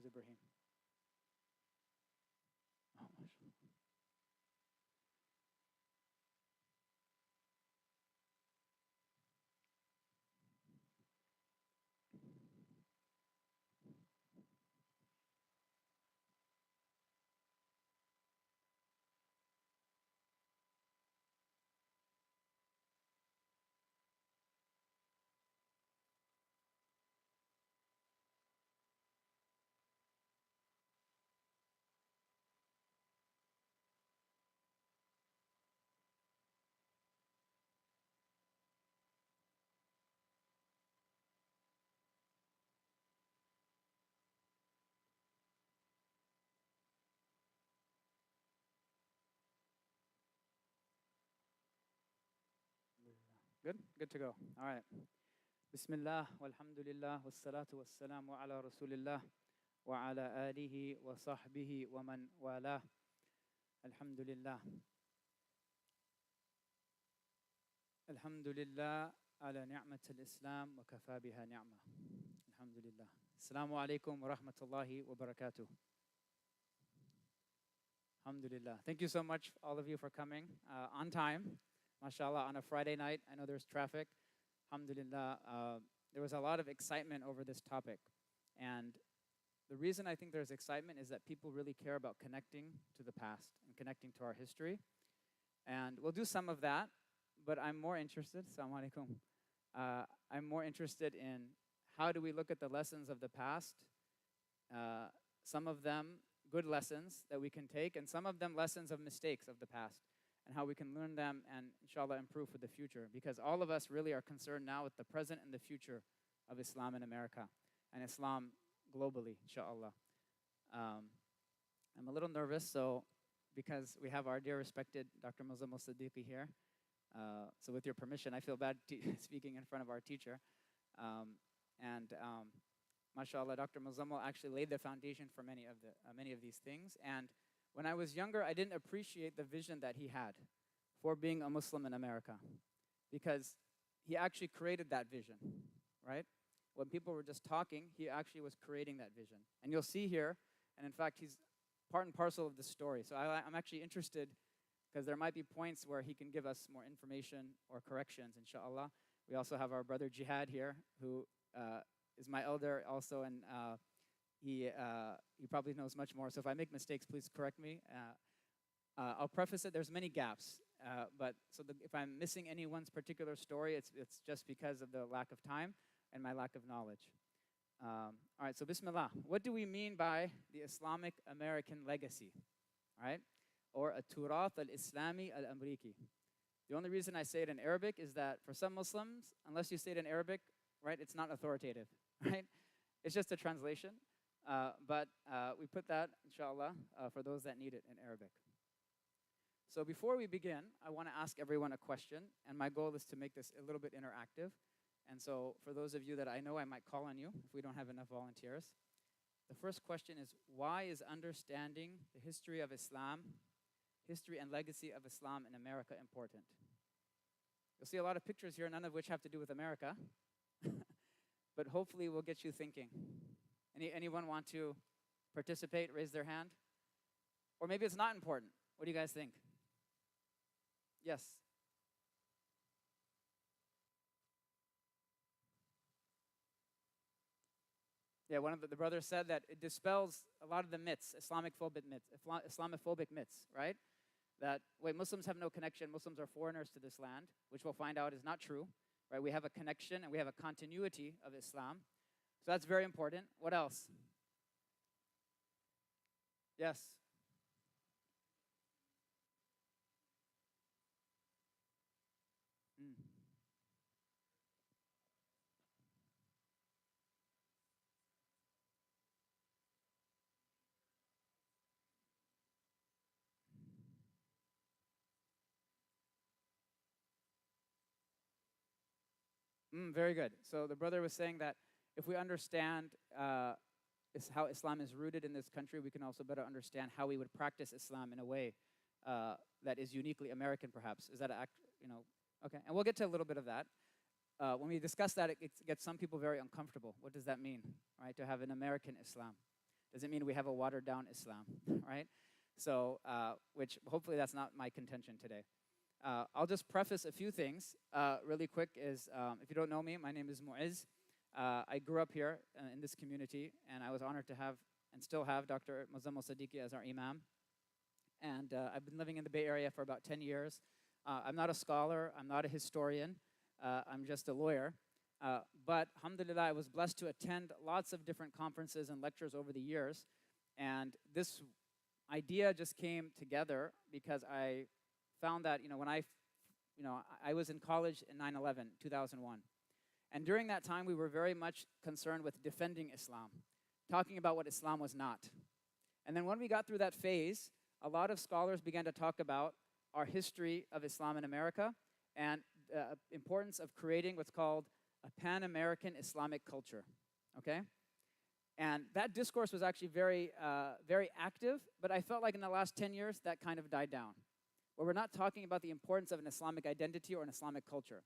Muizz Ibrahim. Oh, mashallah. Good? Good to go. All right. Bismillah, walhamdulillah, wassalatu wassalamu ala rasulillah, wa ala alihi wa sahbihi wa man wala. Alhamdulillah. Alhamdulillah ala ni'mat al-Islam wa kafa biha ni'mah. Alhamdulillah. Assalamu alaikum wa rahmatullahi wa barakatuh. Alhamdulillah. Thank you so much, all of you, for coming on time. MashaAllah, on a Friday night. I know there's traffic. Alhamdulillah. There was a lot of excitement over this topic. And the reason I think there's excitement is that people really care about connecting to the past and connecting to our history. And we'll do some of that, but I'm more interested, Assalamu alaikum. I'm more interested in how do we look at the lessons of the past, some of them good lessons that we can take, and some of them lessons of mistakes of the past, and how we can learn them and, inshallah, improve for the future. Because all of us really are concerned now with the present and the future of Islam in America and Islam globally, inshallah. I'm a little nervous, so because we have our dear respected Dr. Muizz al-Siddiqui here. So with your permission, I feel bad speaking in front of our teacher. MashaAllah, Dr. Muizz actually laid the foundation for many of these things. And when I was younger, I didn't appreciate the vision that he had for being a Muslim in America, because he actually created that vision, right? When people were just talking, he actually was creating that vision. And you'll see here, and in fact, he's part and parcel of the story. So I'm actually interested, because there might be points where he can give us more information or corrections, inshallah. We also have our brother Jihad here, who is my elder also, and he probably knows much more. So if I make mistakes, please correct me. I'll preface it, there's many gaps. If I'm missing anyone's particular story, it's just because of the lack of time and my lack of knowledge. All right, so Bismillah. What do we mean by the Islamic American legacy? All right? Or a Turath al-Islami al-Amriki. The only reason I say it in Arabic is that for some Muslims, unless you say it in Arabic, right, it's not authoritative, right? It's just a translation. But we put that, inshallah, for those that need it in Arabic. So before we begin, I want to ask everyone a question, and my goal is to make this a little bit interactive. And so for those of you that I know, I might call on you if we don't have enough volunteers. The first question is, why is understanding the history of Islam, history and legacy of Islam in America important? You'll see a lot of pictures here, none of which have to do with America, but hopefully we'll get you thinking. Anyone want to participate, raise their hand? Or maybe it's not important. What do you guys think? Yes. Yeah, one of the brothers said that it dispels a lot of the myths, Islamophobic myths, right? That, wait, Muslims have no connection, Muslims are foreigners to this land, which we'll find out is not true, right? We have a connection and we have a continuity of Islam. So that's very important. What else? Yes. Very good. So the brother was saying that if we understand how Islam is rooted in this country, we can also better understand how we would practice Islam in a way that is uniquely American, perhaps. Is that okay? And we'll get to a little bit of that. When we discuss that, it gets some people very uncomfortable. What does that mean, right? To have an American Islam. doesn't mean we have a watered down Islam, right? So, which hopefully that's not my contention today. I'll just preface a few things really quick. If you don't know me, my name is Muizz. I grew up here in this community, and I was honored to have and still have Dr. Muzammil Siddiqui as our imam. And I've been living in the Bay Area for about 10 years. I'm not a scholar, I'm not a historian, I'm just a lawyer. But alhamdulillah, I was blessed to attend lots of different conferences and lectures over the years. And this idea just came together because I found that, when I was in college in 9/11, 2001. And during that time, we were very much concerned with defending Islam, talking about what Islam was not. And then when we got through that phase, a lot of scholars began to talk about our history of Islam in America and the importance of creating what's called a Pan-American Islamic culture, okay? And that discourse was actually very, very active, but I felt like in the last 10 years, that kind of died down, where we're not talking about the importance of an Islamic identity or an Islamic culture.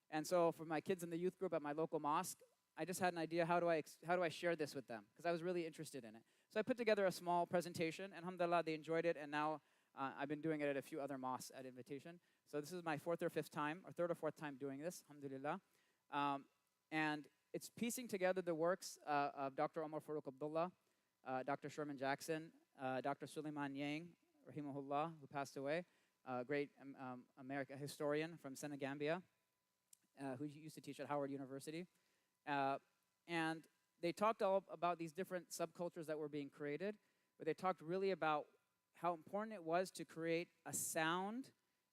And so for my kids in the youth group at my local mosque, I just had an idea, how do I share this with them? Because I was really interested in it. So I put together a small presentation, and alhamdulillah, they enjoyed it, and now I've been doing it at a few other mosques at invitation. So this is my fourth or fifth time, or third or fourth time doing this, alhamdulillah. And it's piecing together the works of Dr. Omar Farouk Abdullah, Dr. Sherman Jackson, Dr. Suleiman Yang, rahimahullah, who passed away, a great American historian from Senegambia, who used to teach at Howard University. And they talked all about these different subcultures that were being created, but they talked really about how important it was to create a sound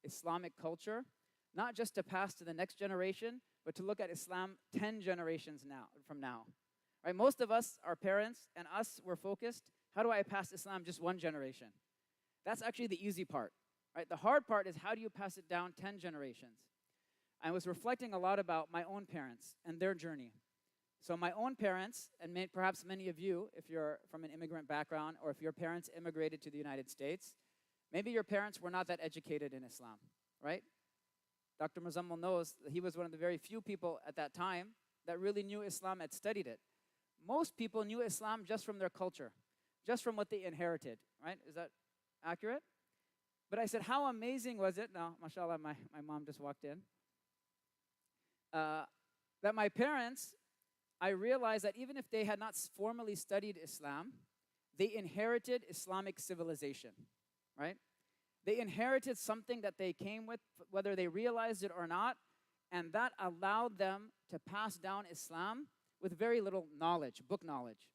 Islamic culture, not just to pass to the next generation, but to look at Islam 10 generations from now. Right? Most of us, our parents and us, were focused, how do I pass Islam just one generation? That's actually the easy part. Right? The hard part is how do you pass it down 10 generations? I was reflecting a lot about my own parents and their journey. So my own parents, and perhaps many of you, if you're from an immigrant background, or if your parents immigrated to the United States, maybe your parents were not that educated in Islam, right? Dr. Muzammil knows that he was one of the very few people at that time that really knew Islam, had studied it. Most people knew Islam just from their culture, just from what they inherited, right? Is that accurate? But I said, how amazing was it? Now, mashallah, my mom just walked in. That my parents, I realized that even if they had not formally studied Islam, they inherited Islamic civilization, right? They inherited something that they came with, whether they realized it or not, and that allowed them to pass down Islam with very little knowledge, book knowledge.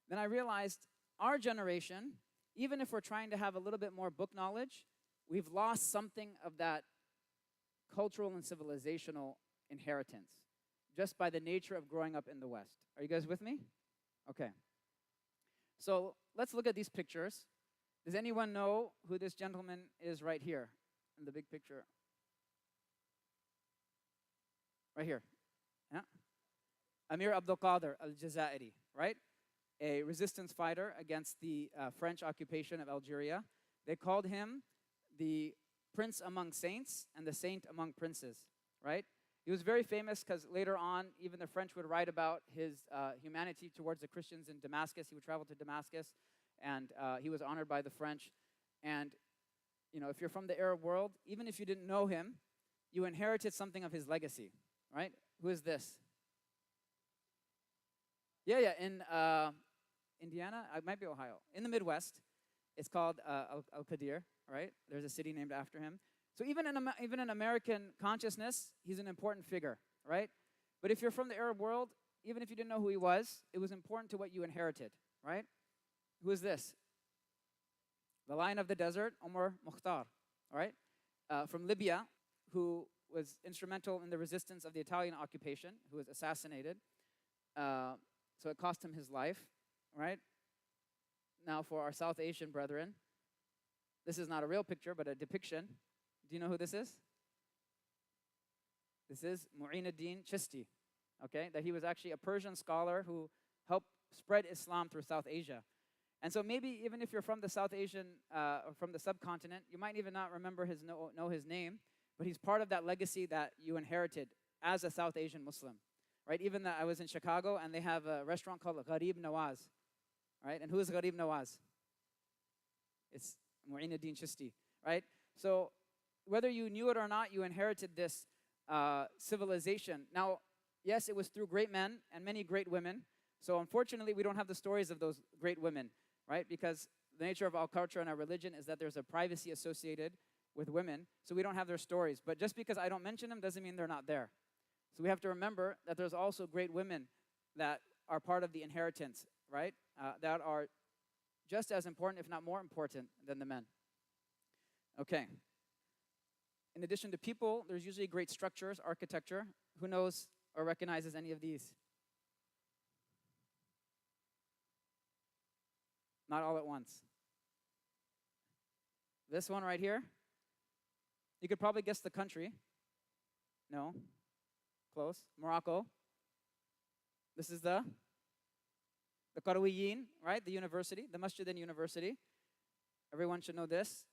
Then I realized our generation, even if we're trying to have a little bit more book knowledge, we've lost something of that cultural and civilizational inheritance just by the nature of growing up in the West. Are you guys with me? Okay. So let's look at these pictures. Does anyone know who this gentleman is right here in the big picture? Right here. Yeah. Amir Abdul Qadir al-Jazairi, right? A resistance fighter against the French occupation of Algeria. They called him the prince among saints and the saint among princes, right? He was very famous because later on, even the French would write about his humanity towards the Christians in Damascus. He would travel to Damascus, and he was honored by the French. And, if you're from the Arab world, even if you didn't know him, you inherited something of his legacy, right? Who is this? Yeah, in Indiana, it might be Ohio. In the Midwest, it's called Al-Qadir, right? There's a city named after him. So even in American consciousness, he's an important figure, right? But if you're from the Arab world, even if you didn't know who he was, it was important to what you inherited, right? Who is this? The Lion of the Desert, Omar Mukhtar, all right? From Libya, who was instrumental in the resistance of the Italian occupation, who was assassinated. So it cost him his life, right? Now for our South Asian brethren, this is not a real picture, but a depiction. Do you know who this is? This is Mu'inuddin Chishti, okay? That he was actually a Persian scholar who helped spread Islam through South Asia. And so maybe even if you're from the South Asian, or from the subcontinent, you might even not remember know his name, but he's part of that legacy that you inherited as a South Asian Muslim, right? Even I was in Chicago, and they have a restaurant called Gharib Nawaz, right? And who is Gharib Nawaz? It's Mu'inuddin Chishti, right? So whether you knew it or not, you inherited this civilization. Now, yes, it was through great men and many great women. So unfortunately, we don't have the stories of those great women, right? Because the nature of our culture and our religion is that there's a privacy associated with women. So we don't have their stories. But just because I don't mention them doesn't mean they're not there. So we have to remember that there's also great women that are part of the inheritance, right? That are just as important, if not more important, than the men. Okay. In addition to people, there's usually great structures, architecture. Who knows or recognizes any of these? Not all at once. This one right here, you could probably guess the country. No. Close. Morocco. This is the Qarawiyyin, right? The university, the Masjid and University. Everyone should know this.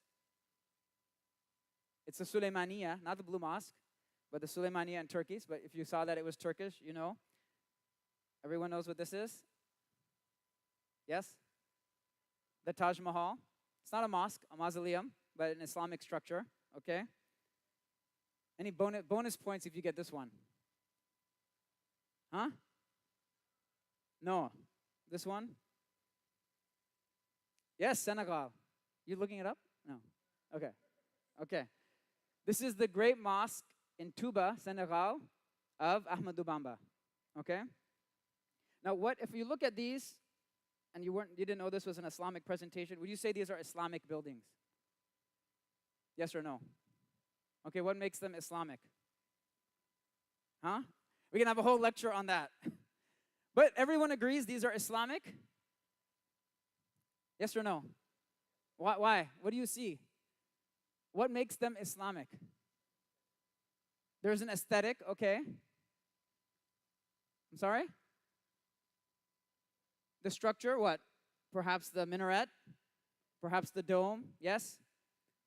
It's the Suleymaniya, not the Blue Mosque, but the Suleymaniya in Turkey. But if you saw that it was Turkish, you know. Everyone knows what this is? Yes? The Taj Mahal. It's not a mosque, a mausoleum, but an Islamic structure, okay? Any bonus points if you get this one? Huh? No. This one? Yes, Senegal. You looking it up? No. Okay. Okay. This is the great mosque in Touba, Senegal, of Ahmadou Bamba. Okay? Now, what if you look at these, and you didn't know this was an Islamic presentation, would you say these are Islamic buildings? Yes or no? Okay, what makes them Islamic? Huh? We can have a whole lecture on that. But everyone agrees these are Islamic? Yes or no? Why? What do you see? What makes them Islamic? There's an aesthetic, okay. I'm sorry? The structure, what? Perhaps the minaret? Perhaps the dome? Yes?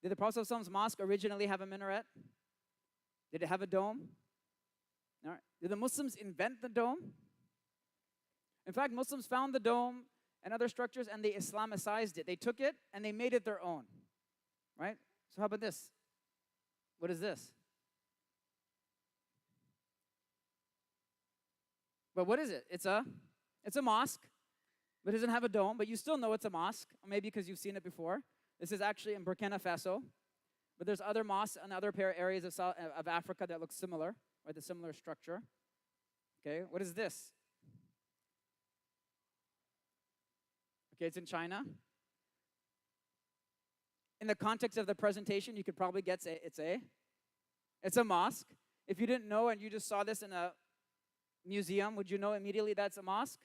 Did the Prophet ﷺ's mosque originally have a minaret? Did it have a dome? All right. Did the Muslims invent the dome? In fact, Muslims found the dome and other structures and they Islamicized it. They took it and they made it their own, right? So how about this? What is this? But what is it? It's a mosque, but it doesn't have a dome, but you still know it's a mosque, maybe because you've seen it before. This is actually in Burkina Faso, but there's other mosques in other areas of Africa that look similar, with a similar structure. Okay, what is this? Okay, it's in China. In the context of the presentation, you could probably guess it's a mosque. If you didn't know and you just saw this in a museum, would you know immediately that's a mosque?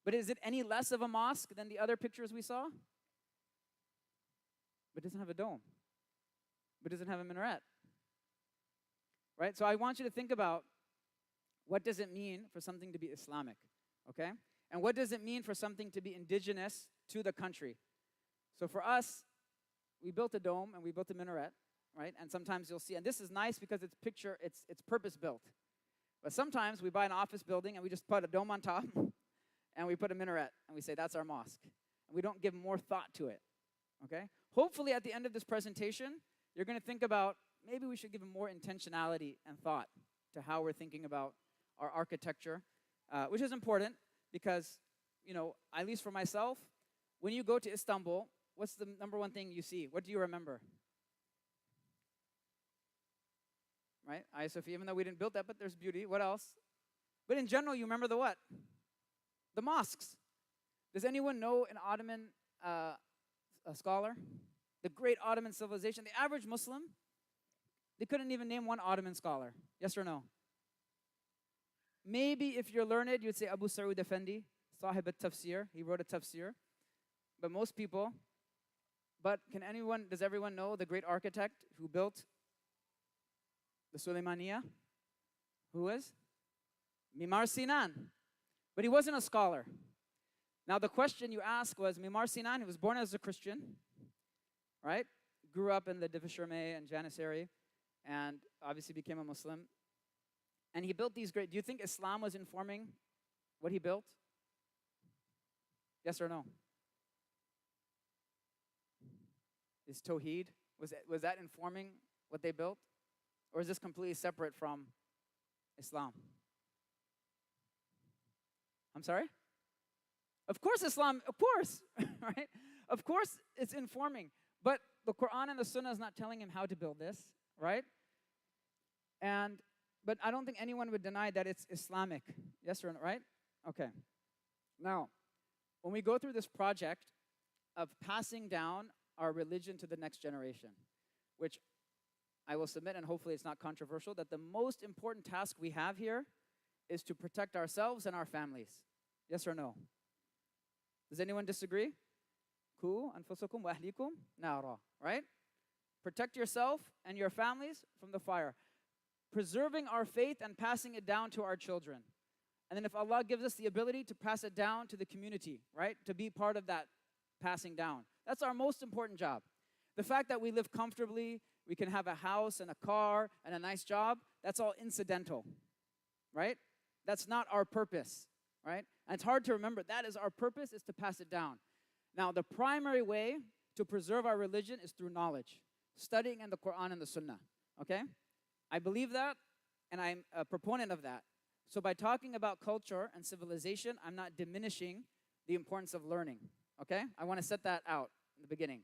But is it any less of a mosque than the other pictures we saw? But it doesn't have a dome. But it doesn't have a minaret. Right? So I want you to think about what does it mean for something to be Islamic, okay? And what does it mean for something to be indigenous to the country? So for us, we built a dome and we built a minaret, right? And sometimes you'll see, and this is nice because it's purpose-built. But sometimes we buy an office building and we just put a dome on top and we put a minaret and we say that's our mosque. And we don't give more thought to it, okay? Hopefully at the end of this presentation, you're going to think about maybe we should give more intentionality and thought to how we're thinking about our architecture, which is important because, you know, at least for myself, when you go to Istanbul, what's the number one thing you see? What do you remember? Right? Hagia Sophia, even though we didn't build that, but there's beauty. What else? But in general, you remember the what? The mosques. Does anyone know an Ottoman scholar? The great Ottoman civilization. The average Muslim, they couldn't even name one Ottoman scholar. Yes or no? Maybe if you're learned, you'd say Abu Sa'ud Effendi, Sahib al-Tafsir. He wrote a tafsir. But most people, does everyone know the great architect who built the Suleymaniya? Who is? Mimar Sinan. But he wasn't a scholar. Now the question you ask was, Mimar Sinan, he was born as a Christian, right? Grew up in the Devshirme and Janissary, and obviously became a Muslim. And he built these great, do you think Islam was informing what he built? Yes or no? Is Tawheed, was that informing what they built? Or is this completely separate from Islam? I'm sorry? Of course Islam, of course, right? Of course it's informing. But the Quran and the Sunnah is not telling him how to build this, right? But I don't think anyone would deny that it's Islamic. Yes or no, right? Okay. Now, when we go through this project of passing down our religion to the next generation, which I will submit, and hopefully it's not controversial, that the most important task we have here is to protect ourselves and our families. Yes or no? Does anyone disagree? Ku anfusakum wa ahlikum nara, right? Protect yourself and your families from the fire. Preserving our faith and passing it down to our children. And then if Allah gives us the ability to pass it down to the community, right? To be part of that passing down. That's our most important job. The fact that we live comfortably, we can have a house and a car and a nice job, that's all incidental, right? That's not our purpose, right? And it's hard to remember. That is our purpose, is to pass it down. Now, the primary way to preserve our religion is through knowledge, studying in the Quran and the Sunnah, okay? I believe that, and I'm a proponent of that. So by talking about culture and civilization, I'm not diminishing the importance of learning, okay? I want to set that out in the beginning.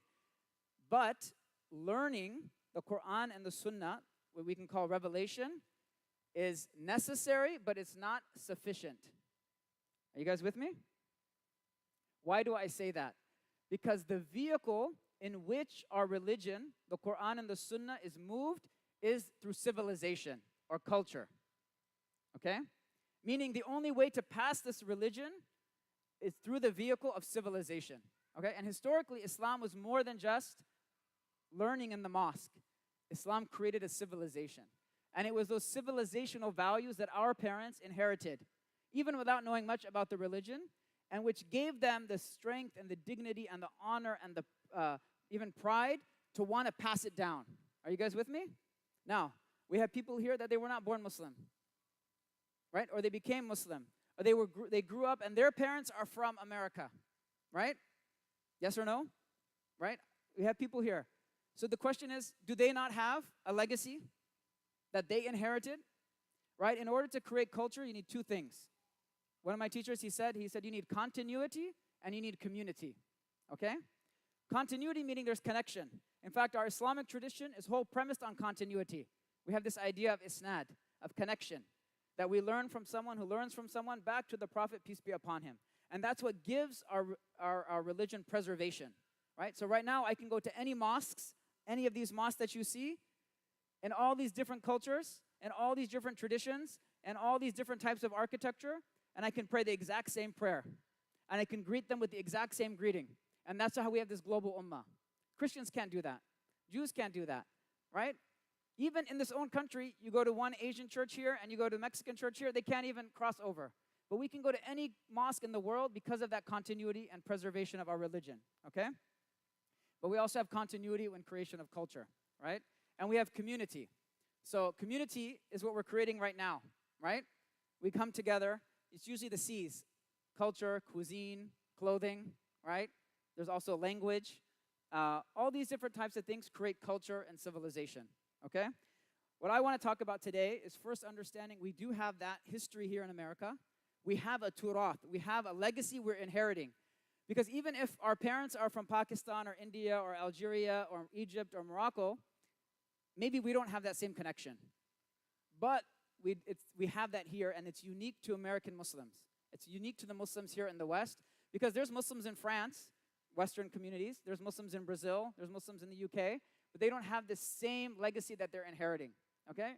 But learning the Quran and the Sunnah, what we can call revelation, is necessary, but it's not sufficient. Are you guys with me? Why do I say that? Because the vehicle in which our religion, the Quran and the Sunnah, is moved is through civilization or culture, okay? Meaning the only way to pass this religion is through the vehicle of civilization, okay? And historically, Islam was more than just learning in the mosque. Islam created a civilization. And it was those civilizational values that our parents inherited, even without knowing much about the religion, and which gave them the strength and the dignity and the honor and the even pride to want to pass it down. Are you guys with me? Now, we have people here that they were not born Muslim, right? Or they became Muslim, or they grew up and their parents are from America, right? Yes or no? Right? We have people here. So the question is, do they not have a legacy that they inherited? Right? In order to create culture, you need two things. One of my teachers, he said you need continuity and you need community. Okay? Continuity meaning there's connection. In fact, our Islamic tradition is whole premised on continuity. We have this idea of isnad, of connection, that we learn from someone who learns from someone back to the Prophet, peace be upon him. And that's what gives our religion preservation. Right? So right now, I can go to any mosques, any of these mosques that you see, in all these different cultures, and all these different traditions, and all these different types of architecture, and I can pray the exact same prayer. And I can greet them with the exact same greeting. And that's how we have this global ummah. Christians can't do that. Jews can't do that, right? Even in this own country, you go to one Asian church here, and you go to a Mexican church here, they can't even cross over. But we can go to any mosque in the world because of that continuity and preservation of our religion, okay? But we also have continuity in creation of culture, right? And we have community. So community is what we're creating right now, right? We come together. It's usually the C's: culture, cuisine, clothing, right? There's also language. All these different types of things create culture and civilization, okay? What I want to talk about today is first understanding we do have that history here in America. We have a turath. We have a legacy we're inheriting. Because even if our parents are from Pakistan or India or Algeria or Egypt or Morocco, maybe we don't have that same connection. But we have that here, and it's unique to American Muslims. It's unique to the Muslims here in the West, because there's Muslims in France, Western communities, there's Muslims in Brazil, there's Muslims in the UK, but they don't have the same legacy that they're inheriting, okay?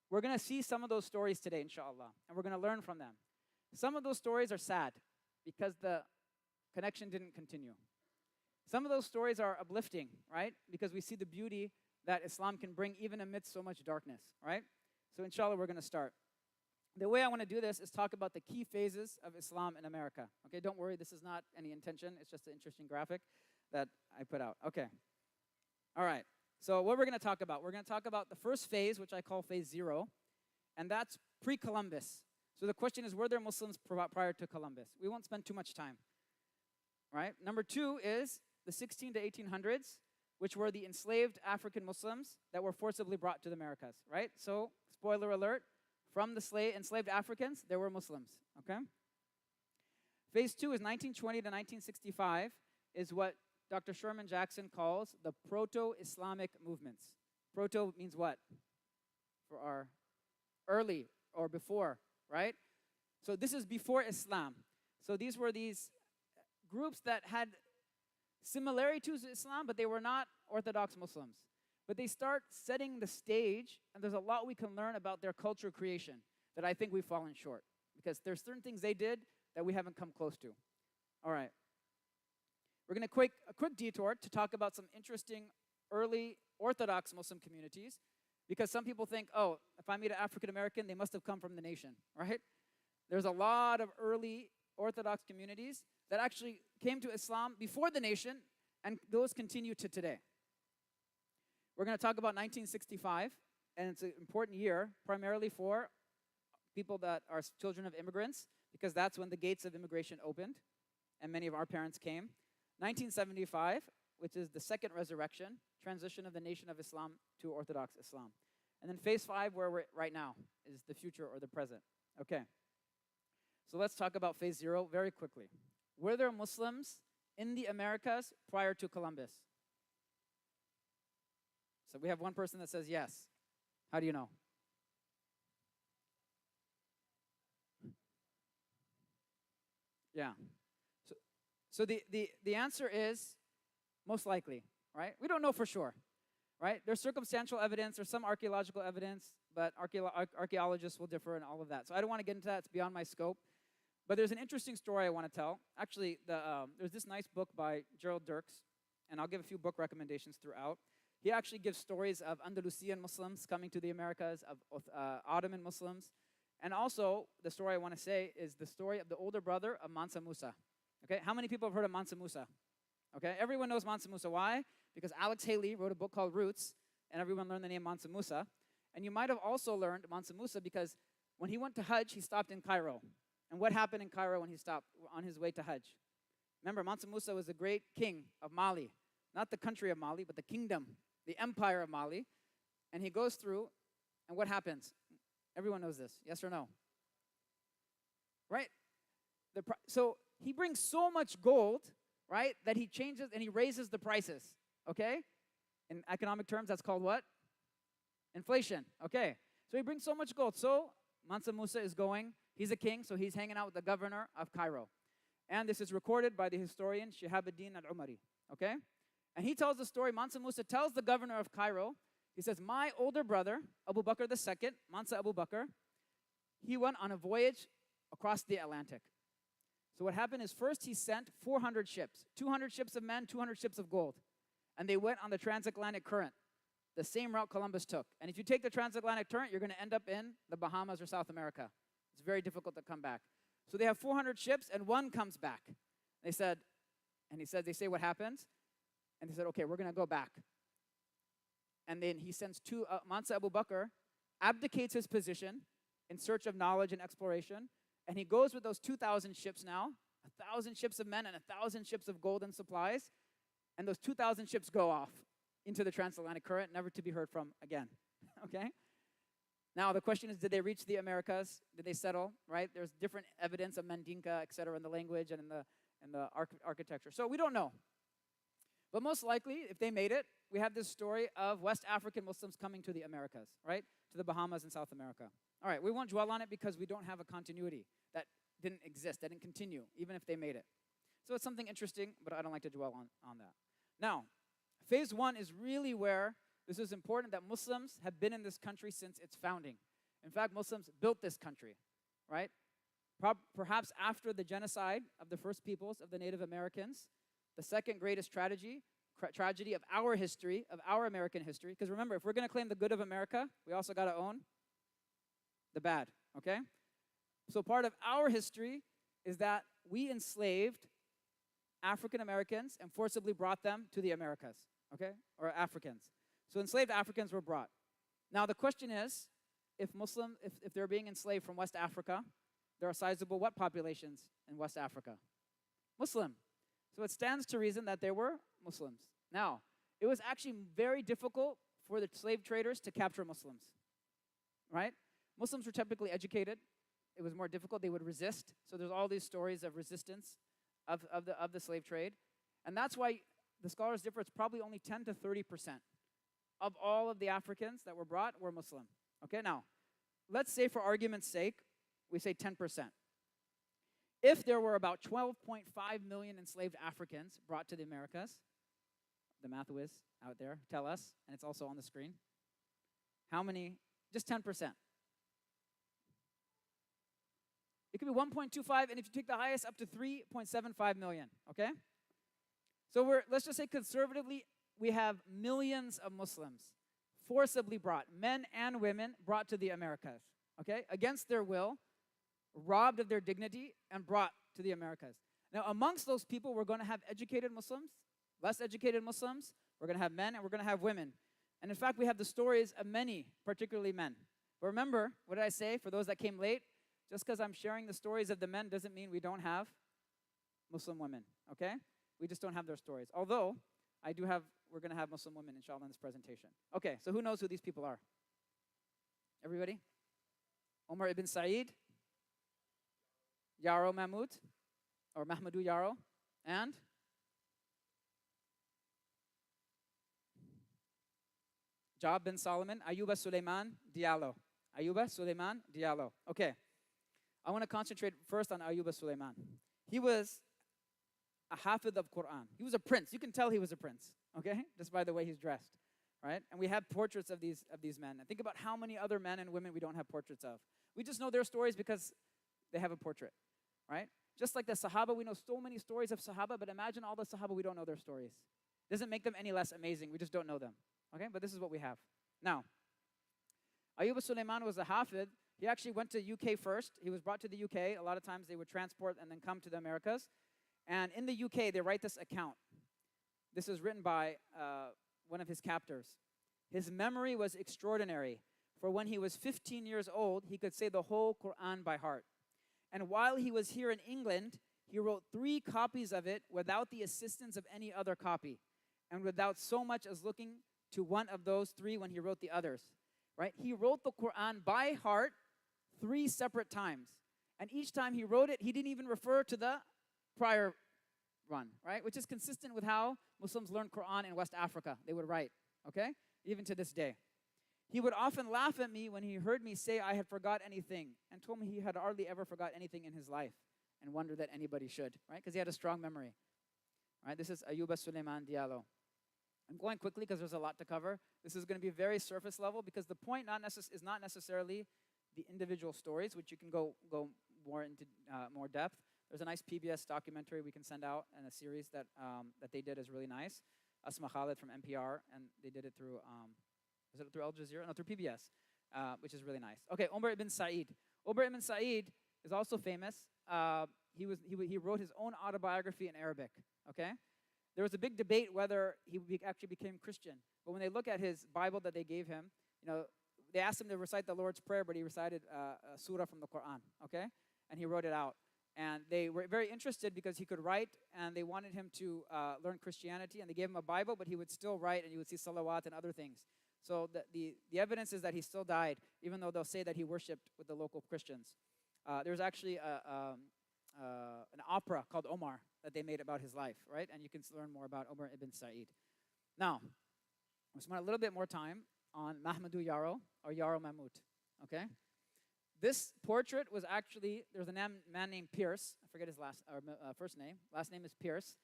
We're going to see some of those stories today, inshallah, and we're going to learn from them. Some of those stories are sad, because the connection didn't continue. Some of those stories are uplifting, right? Because we see the beauty that Islam can bring even amidst so much darkness, right? So inshallah, we're going to start. The way I want to do this is talk about the key phases of Islam in America. Okay, don't worry, this is not any intention. It's just an interesting graphic that I put out. Okay. All right. So what we're going to talk about, we're going to talk about the first phase, which I call phase 0, and that's pre-Columbus. So the question is, were there Muslims prior to Columbus? We won't spend too much time. right? Number 2 is the 16 to 1800s, which were the enslaved African Muslims that were forcibly brought to the Americas, right? So, spoiler alert, from the enslaved Africans, there were Muslims, okay? Phase 2 is 1920 to 1965, is what Dr. Sherman Jackson calls the Proto-Islamic movements. Proto means what? For our early or before, right? So this is before Islam. So these were these groups that had similarity to Islam, but they were not orthodox Muslims. But they start setting the stage, and there's a lot we can learn about their culture creation that I think we've fallen short, because there's certain things they did that we haven't come close to. All right. We're going to a quick detour to talk about some interesting early Orthodox Muslim communities, because some people think, oh, if I meet an African American, they must have come from the nation, right? There's a lot of early Orthodox communities that actually came to Islam before the nation, and those continue to today. We're going to talk about 1965, and it's an important year, primarily for people that are children of immigrants, because that's when the gates of immigration opened, and many of our parents came. 1975, which is the second resurrection, transition of the Nation of Islam to Orthodox Islam. And then phase 5, where we're right now, is the future or the present. Okay. So let's talk about phase 0 very quickly. Were there Muslims in the Americas prior to Columbus? So we have one person that says yes. How do you know? Yeah. So the answer is most likely, right? We don't know for sure, right? There's circumstantial evidence, there's some archaeological evidence, but archaeologists will differ and all of that. So I don't want to get into that, it's beyond my scope. But there's an interesting story I want to tell. Actually, there's this nice book by Gerald Dirks, and I'll give a few book recommendations throughout. He actually gives stories of Andalusian Muslims coming to the Americas, of Ottoman Muslims, and also the story I want to say is the story of the older brother of Mansa Musa. Okay, how many people have heard of Mansa Musa? Okay, everyone knows Mansa Musa. Why? Because Alex Haley wrote a book called Roots, and everyone learned the name Mansa Musa. And you might have also learned Mansa Musa because when he went to Hajj, he stopped in Cairo. And what happened in Cairo when he stopped on his way to Hajj? Remember, Mansa Musa was a great king of Mali. Not the country of Mali, but the kingdom, the empire of Mali. And he goes through, and what happens? Everyone knows this, yes or no? Right? So he brings so much gold, right, that he changes and he raises the prices, okay? In economic terms, that's called what? Inflation, okay. So he brings so much gold. So Mansa Musa is going, he's a king, so he's hanging out with the governor of Cairo. And this is recorded by the historian Shihabuddin al-Umari, okay? And he tells the story, Mansa Musa tells the governor of Cairo, he says, my older brother, Abu Bakr II, Mansa Abu Bakr, he went on a voyage across the Atlantic. So what happened is first he sent 400 ships, 200 ships of men, 200 ships of gold. And they went on the transatlantic current, the same route Columbus took. And if you take the transatlantic current, you're going to end up in the Bahamas or South America. It's very difficult to come back. So they have 400 ships, and one comes back. They said, they say what happens? And they said, okay, we're going to go back. And then he sends Mansa Abu Bakr, abdicates his position in search of knowledge and exploration, and he goes with those 2,000 ships now, 1,000 ships of men and 1,000 ships of gold and supplies, and those 2,000 ships go off into the transatlantic current, never to be heard from again, okay? Now, the question is, did they reach the Americas? Did they settle, right? There's different evidence of Mandinka, et cetera, in the language and in the architecture. So we don't know. But most likely, if they made it, we have this story of West African Muslims coming to the Americas, right? To the Bahamas and South America. All right, we won't dwell on it because we don't have a continuity that didn't exist, that didn't continue, even if they made it. So it's something interesting, but I don't like to dwell on that. Now, phase 1 is really where this is important that Muslims have been in this country since its founding. In fact, Muslims built this country, right? Perhaps after the genocide of the first peoples of the Native Americans, the second greatest tragedy of our history, of our American history, because remember, if we're going to claim the good of America, we also got to own the bad, okay? So part of our history is that we enslaved African Americans and forcibly brought them to the Americas, okay? Or Africans. So enslaved Africans were brought. Now the question is, if they're being enslaved from West Africa, there are sizable what populations in West Africa? Muslim. So it stands to reason that they were Muslims. Now, it was actually very difficult for the slave traders to capture Muslims, right? Muslims were typically educated. It was more difficult. They would resist. So there's all these stories of resistance of the slave trade. And that's why the scholars differ. It's probably only 10 to 30% of all of the Africans that were brought were Muslim. Okay, now, let's say for argument's sake, we say 10%. If there were about 12.5 million enslaved Africans brought to the Americas, the math whiz out there, tell us, and it's also on the screen, how many, just 10%. It could be 1.25, and if you take the highest, up to 3.75 million, okay? So let's just say conservatively, we have millions of Muslims forcibly brought, men and women brought to the Americas, okay? Against their will, robbed of their dignity, and brought to the Americas. Now, amongst those people, we're going to have educated Muslims, less educated Muslims, we're going to have men, and we're going to have women. And in fact, we have the stories of many, particularly men. But remember, what did I say for those that came late? Just because I'm sharing the stories of the men doesn't mean we don't have Muslim women, okay? We just don't have their stories. Although, we're going to have Muslim women, inshallah, in this presentation. Okay, so who knows who these people are? Everybody? Omar ibn Said, Yaro Mahmud, or Mahmoudou Yaro, and Jab bin Solomon, Ayuba Suleiman Diallo. Ayuba Suleiman Diallo. Okay, I want to concentrate first on Ayuba Suleiman. He was a hafid of Quran. He was a prince. You can tell he was a prince, okay, just by the way he's dressed, right? And we have portraits of these men. And think about how many other men and women we don't have portraits of. We just know their stories because they have a portrait, right? Just like the Sahaba, we know so many stories of Sahaba, but imagine all the Sahaba, we don't know their stories. Doesn't make them any less amazing. We just don't know them, okay? But this is what we have. Now, Ayuba Suleiman was a hafid. He actually went to UK first. He was brought to the UK. A lot of times they would transport and then come to the Americas. And in the UK, they write this account. This was written by one of his captors. His memory was extraordinary, for when he was 15 years old, he could say the whole Quran by heart. And while he was here in England, he wrote 3 copies of it without the assistance of any other copy, and without so much as looking to one of those 3 when he wrote the others. Right? He wrote the Quran by heart 3 separate times. And each time he wrote it, he didn't even refer to the prior run, right? Which is consistent with how Muslims learn Quran in West Africa. They would write, okay? Even to this day. He would often laugh at me when he heard me say I had forgot anything, and told me he had hardly ever forgot anything in his life, and wondered that anybody should, right? Because he had a strong memory. Right? This is Ayuba Suleiman Diallo. I'm going quickly because there's a lot to cover. This is going to be very surface level because the point is not necessarily the individual stories, which you can go more into more depth. There's a nice PBS documentary we can send out, and a series that they did is really nice. Asma Khalid from NPR, and they did it through, was it through Al Jazeera? No, through PBS, which is really nice. Okay, Omar ibn Said. Omar ibn Said is also famous. He wrote his own autobiography in Arabic, okay? There was a big debate whether he actually became Christian. But when they look at his Bible that they gave him, they asked him to recite the Lord's Prayer, but he recited a surah from the Quran, okay? And he wrote it out. And they were very interested because he could write, and they wanted him to learn Christianity, and they gave him a Bible, but he would still write, and you would see salawat and other things. So the evidence is that he still died, even though they'll say that he worshipped with the local Christians. There's actually an opera called Omar that they made about his life, right? And you can learn more about Omar ibn Said. Now, we spent a little bit more time on Mahmoudou Yaro, or Yaro Mahmoud, okay? This portrait was actually, there's a man named Pierce. I forget his first name. Last name is Pierce.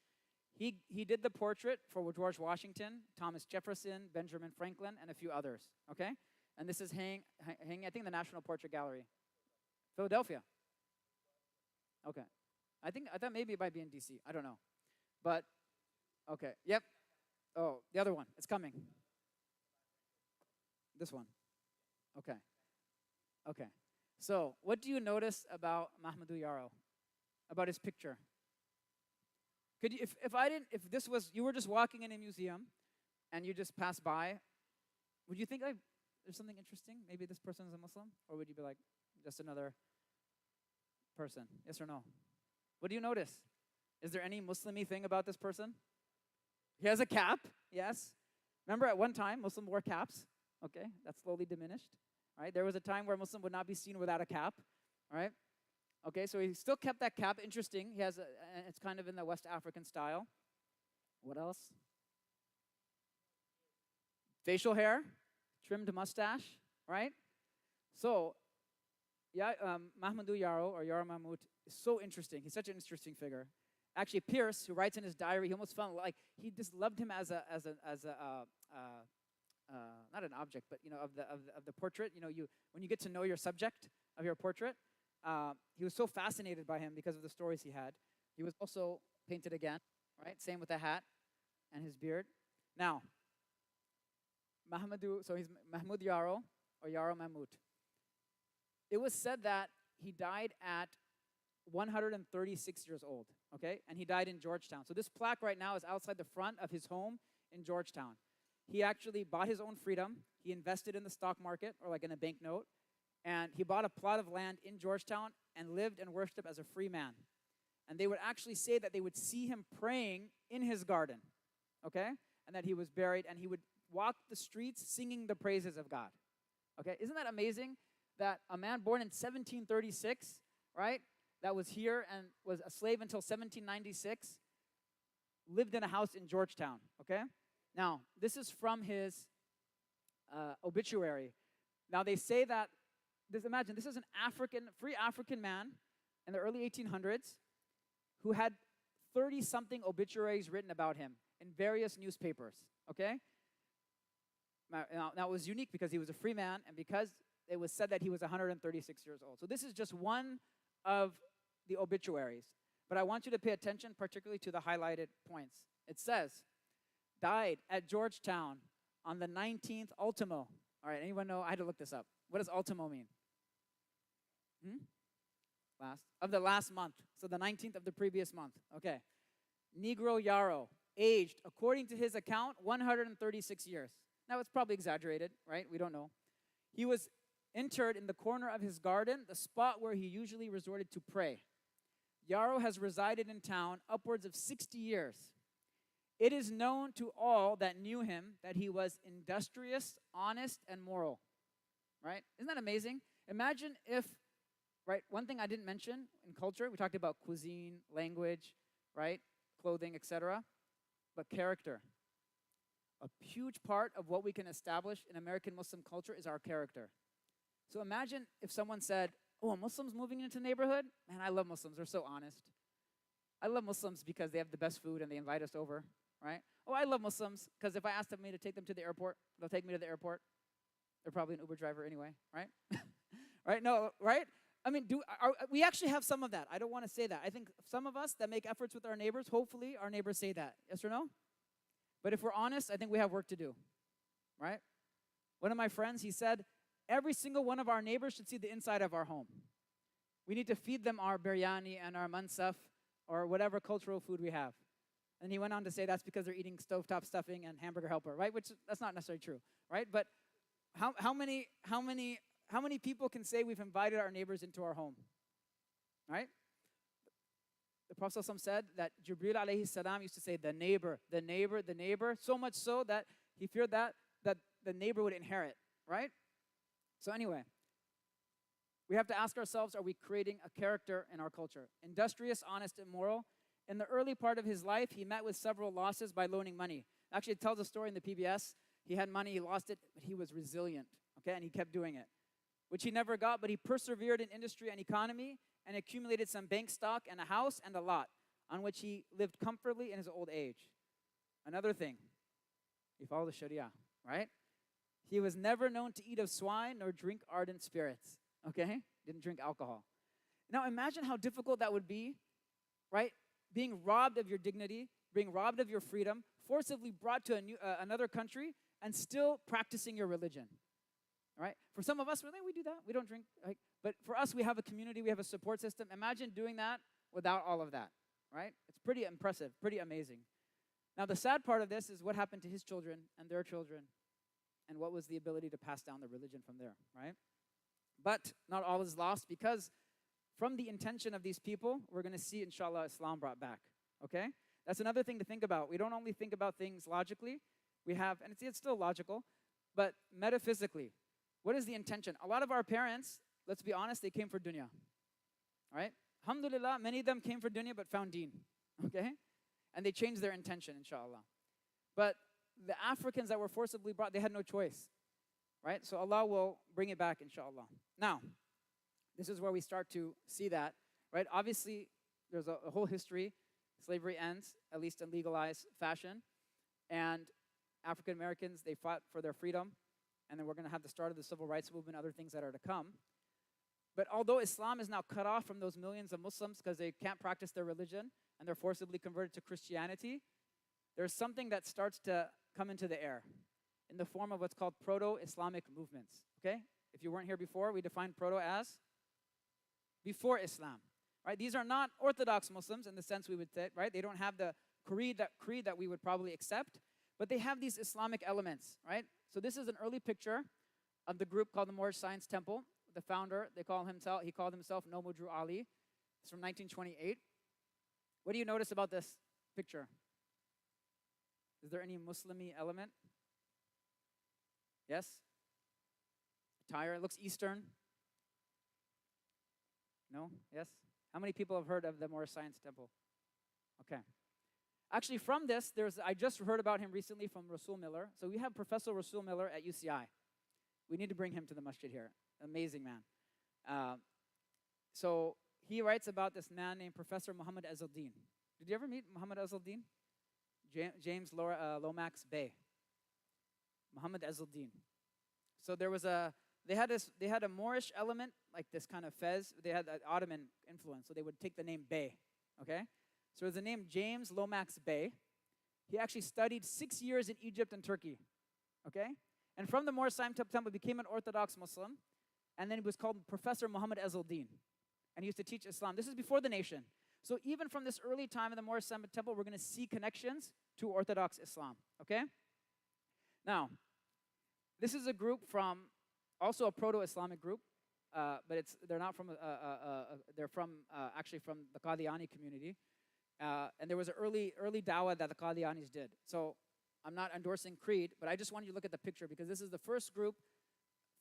He did the portrait for George Washington, Thomas Jefferson, Benjamin Franklin, and a few others, okay? And this is hanging, I think, in the National Portrait Gallery. Philadelphia. Okay. I thought maybe it might be in D.C. I don't know. But, okay. Yep. Oh, the other one. It's coming. This one. Okay. Okay. So, what do you notice about Mahmoudou Yaro? About his picture? Could you, if this was, you were just walking in a museum and you just passed by, would you think like there's something interesting? Maybe this person is a Muslim? Or would you be like, just another person? Yes or no? What do you notice? Is there any Muslim-y thing about this person? He has a cap, yes. Remember at one time, Muslims wore caps, okay? That's slowly diminished, right? There was a time where a Muslim would not be seen without a cap, right? Okay, so he still kept that cap. Interesting. He has it's kind of in the West African style. What else? Facial hair, trimmed mustache, right? So, yeah, Mahmoud Yaro, or Yaro Mahmoud, is so interesting. He's such an interesting figure. Actually, Pierce, who writes in his diary, he almost felt like he just loved him as a not an object, but of the portrait. When you get to know your subject of your portrait, he was so fascinated by him because of the stories he had. He was also painted again, right? Same with the hat and his beard. Now, so he's Mahmoud Yaro, or Yaro Mahmoud. It was said that he died at 136 years old, okay? And he died in Georgetown. So this plaque right now is outside the front of his home in Georgetown. He actually bought his own freedom. He invested in the stock market, or like in a banknote. And he bought a plot of land in Georgetown and lived and worshiped as a free man. And they would actually say that they would see him praying in his garden, okay? And that he was buried, and he would walk the streets singing the praises of God, okay? Isn't that amazing that a man born in 1736, right, that was here and was a slave until 1796, lived in a house in Georgetown, okay? Now, this is from his obituary. Now, they say that, imagine, this is an free African man in the early 1800s who had 30-something obituaries written about him in various newspapers, okay? Now, it was unique because he was a free man and because it was said that he was 136 years old. So this is just one of the obituaries. But I want you to pay attention particularly to the highlighted points. It says, died at Georgetown on the 19th Ultimo. All right, anyone know? I had to look this up. What does Ultimo mean? Of the last month. So the 19th of the previous month. Okay. Negro Yaro, aged, according to his account, 136 years. Now, it's probably exaggerated, right? We don't know. He was interred in the corner of his garden, the spot where he usually resorted to pray. Yaro has resided in town upwards of 60 years. It is known to all that knew him that he was industrious, honest, and moral. Right? Isn't that amazing? Imagine if, right, one thing I didn't mention in culture, we talked about cuisine, language, right, clothing, etc., but character. A huge part of what we can establish in American Muslim culture is our character. So imagine if someone said, oh, a Muslim's moving into the neighborhood? Man, I love Muslims. They're so honest. I love Muslims because they have the best food and they invite us over, right? Oh, I love Muslims because if I ask them to take them to the airport, they'll take me to the airport. They're probably an Uber driver anyway, right? Right? No, right? I mean, we actually have some of that. I don't want to say that. I think some of us that make efforts with our neighbors, hopefully our neighbors say that. Yes or no? But if we're honest, I think we have work to do, right? One of my friends, he said, every single one of our neighbors should see the inside of our home. We need to feed them our biryani and our mansaf or whatever cultural food we have. And he went on to say that's because they're eating stovetop stuffing and hamburger helper, right? Which that's not necessarily true, right? But how many people can say we've invited our neighbors into our home, right? The Prophet said that Jibril alayhi salam used to say, the neighbor, the neighbor, the neighbor, so much so that he feared that the neighbor would inherit, right? So anyway, we have to ask ourselves, are we creating a character in our culture? Industrious, honest, and moral. In the early part of his life, he met with several losses by loaning money. Actually, it tells a story in the PBS. He had money, he lost it, but he was resilient, okay? And he kept doing it, which he never got, but he persevered in industry and economy and accumulated some bank stock and a house and a lot on which he lived comfortably in his old age. Another thing, he followed the Sharia, right? He was never known to eat of swine nor drink ardent spirits, okay? Didn't drink alcohol. Now imagine how difficult that would be, right? Being robbed of your dignity, being robbed of your freedom, forcibly brought to another country, and still practicing your religion, right? For some of us, we do that. We don't drink, right? But for us, we have a community, we have a support system. Imagine doing that without all of that, right? It's pretty impressive, pretty amazing. Now, the sad part of this is what happened to his children and their children, and what was the ability to pass down the religion from there, right? But not all is lost, because from the intention of these people, we're going to see, inshallah, Islam brought back, okay? That's another thing to think about. We don't only think about things logically. We have, and it's still logical, but metaphysically, what is the intention? A lot of our parents, let's be honest, they came for dunya, right? Alhamdulillah, many of them came for dunya but found deen, okay? And they changed their intention, inshallah. But the Africans that were forcibly brought, they had no choice, right? So Allah will bring it back, inshallah. Now, this is where we start to see that, right? Obviously, there's a whole history. Slavery ends, at least in legalized fashion. And African Americans, they fought for their freedom. And then we're going to have the start of the civil rights movement, other things that are to come. But although Islam is now cut off from those millions of Muslims because they can't practice their religion and they're forcibly converted to Christianity, there's something that starts to come into the air in the form of what's called Proto-Islamic movements, okay? If you weren't here before, we defined Proto as before Islam, right? These are not orthodox Muslims in the sense we would say, right? They don't have the creed that we would probably accept, but they have these Islamic elements, right? So this is an early picture of the group called the Moorish Science Temple. The founder, he called himself Nomudru Ali. It's from 1928. What do you notice about this picture? Is there any Muslimy element? Yes? Attire, it looks Eastern. No? Yes? How many people have heard of the Moorish Science Temple? Okay. Actually, from this, I just heard about him recently from Rasul Miller. So we have Professor Rasul Miller at UCI. We need to bring him to the masjid here. Amazing man. So he writes about this man named Professor Muhammad Azzuddin. Did you ever meet Muhammad Azzuddin? James Lomax Bey. Muhammad Azzuddin. So they had a Moorish element, like this kind of fez. They had an Ottoman influence, so they would take the name Bey, okay? So there's the name James Lomax Bey. He actually studied 6 years in Egypt and Turkey, okay? And from the Moorish Science Temple, became an Orthodox Muslim, and then he was called Professor Muhammad Azzuddin, and he used to teach Islam. This is before the nation. So even from this early time in the Moorish Science Temple, we're going to see connections to Orthodox Islam, okay? Now, this is a group from, also a Proto-Islamic group, but they're not from, they're from, actually from the Qadiani community. And there was an early dawah that the Qadianis did. So I'm not endorsing creed, but I just want you to look at the picture because this is the first group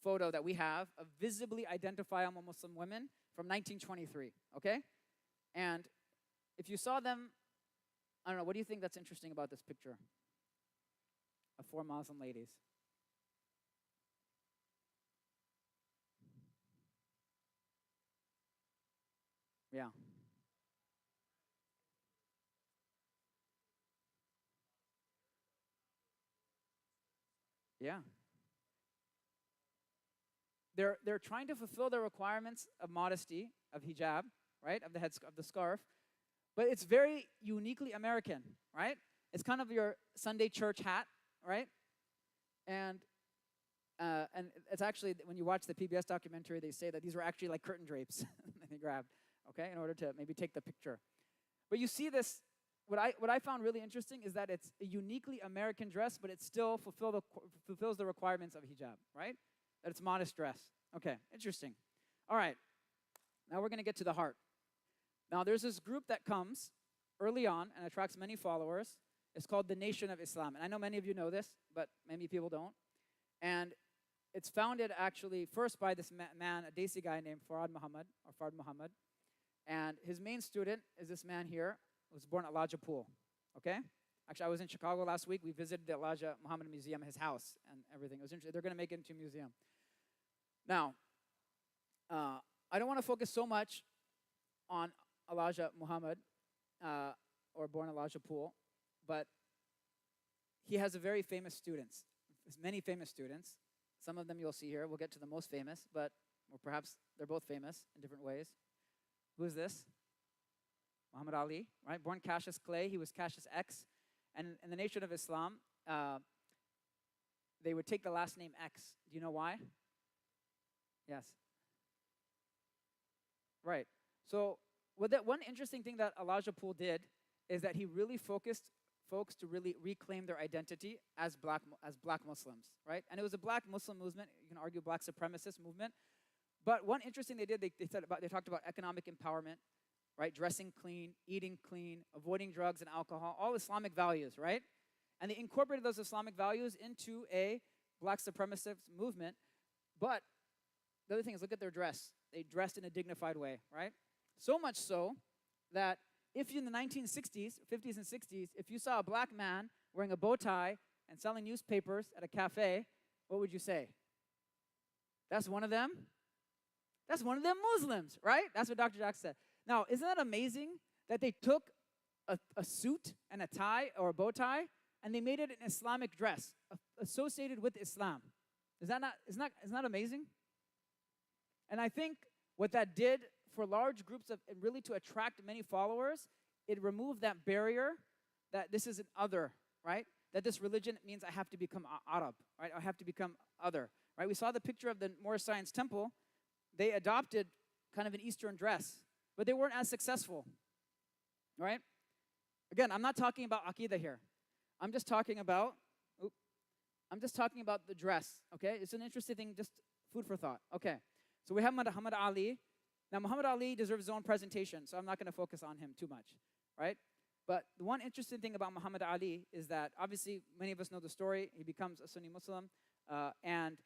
photo that we have of visibly identifiable Muslim women from 1923, okay? And if you saw them, I don't know, what do you think that's interesting about this picture of 4 Muslim ladies? Yeah. Yeah. They're trying to fulfill the requirements of modesty, of hijab, right, of the scarf, but it's very uniquely American, right? It's kind of your Sunday church hat, right? And it's actually, when you watch the PBS documentary, they say that these were actually like curtain drapes that they grabbed, okay, in order to maybe take the picture. But you see this, what I found really interesting is that it's a uniquely American dress, but it still fulfills the requirements of hijab, right? That it's modest dress. Okay, interesting. All right, now we're going to get to the heart. Now there's this group that comes early on and attracts many followers. It's called the Nation of Islam. And I know many of you know this, but many people don't. And it's founded actually first by this man, a Desi guy named Fard Muhammad. And his main student is this man here, who was born at Elijah Pool, okay? Actually, I was in Chicago last week. We visited the Elijah Muhammad Museum, his house, and everything. It was interesting. They're going to make it into a museum. Now, I don't want to focus so much on Elijah Muhammad, or born Elijah Pool, but he has a very famous students. There's many famous students. Some of them you'll see here. We'll get to the most famous, or perhaps they're both famous in different ways. Who is this? Muhammad Ali, right? Born Cassius Clay. He was Cassius X. And in the Nation of Islam, they would take the last name X. Do you know why? Yes. Right. So one interesting thing that Elijah Poole did is that he really focused folks to really reclaim their identity as black Muslims, right? And it was a black Muslim movement. You can argue black supremacist movement. But one interesting they did, they talked about economic empowerment. right? Dressing clean, eating clean, avoiding drugs and alcohol, all Islamic values, right? And they incorporated those Islamic values into a black supremacist movement. But the other thing is, look at their dress. They dressed in a dignified way, right? So much so that if you in the 1960s, 50s and 60s, if you saw a black man wearing a bow tie and selling newspapers at a cafe, what would you say? That's one of them? That's one of them Muslims, right? That's what Dr. Jackson said. Now, isn't that amazing that they took a suit and a tie or a bow tie and they made it an Islamic dress associated with Islam? Isn't that amazing? And I think what that did for large groups of, and really to attract many followers, it removed that barrier that this is an other, right? That this religion means I have to become Arab, right? I have to become other, right? We saw the picture of the Moorish Science Temple. They adopted kind of an Eastern dress, but they weren't as successful, right? Again, I'm not talking about Aqidah here. I'm just talking about the dress, okay? It's an interesting thing, just food for thought. Okay, so we have Muhammad Ali. Now, Muhammad Ali deserves his own presentation, so I'm not going to focus on him too much, right? But the one interesting thing about Muhammad Ali is that, obviously, many of us know the story. He becomes a Sunni Muslim, and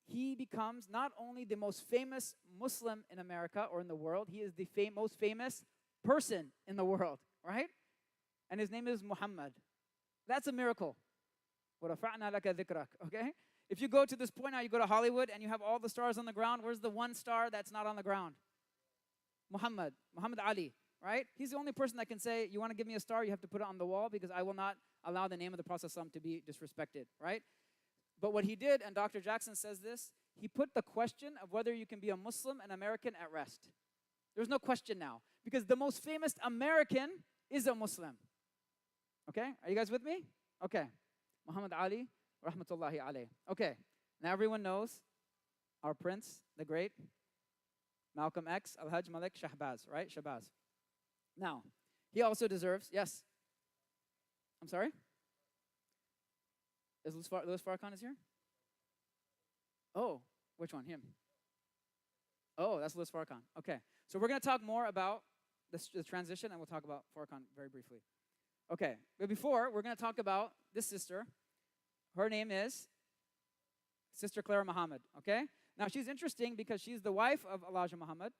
he becomes not only the most famous Muslim in America or in the world, he is the most famous person in the world, right? And his name is Muhammad. That's a miracle. Okay? If you go to this point now, you go to Hollywood and you have all the stars on the ground. Where's the one star that's not on the ground? Muhammad Ali, right? He's the only person that can say, you want to give me a star, you have to put it on the wall because I will not allow the name of the Prophet ﷺ to be disrespected, right? But what he did, and Dr. Jackson says this, he put the question of whether you can be a Muslim and American at rest. There's no question now because the most famous American is a Muslim. Okay? Are you guys with me? Okay. Muhammad Ali, rahmatullahi alayh. Okay. Now everyone knows our prince, the great Malcolm X, Al-Hajj Malik Shahbaz, right? Shahbaz. Now, he also deserves, yes? I'm sorry? Is Louis Farrakhan is here? Oh, which one? Him? Oh, that's Louis Farrakhan. Okay. So we're going to talk more about the transition, and we'll talk about Farrakhan very briefly. Okay. But before, we're going to talk about this sister. Her name is Sister Clara Muhammad. Okay? Now, she's interesting because she's the wife of Elijah Muhammad.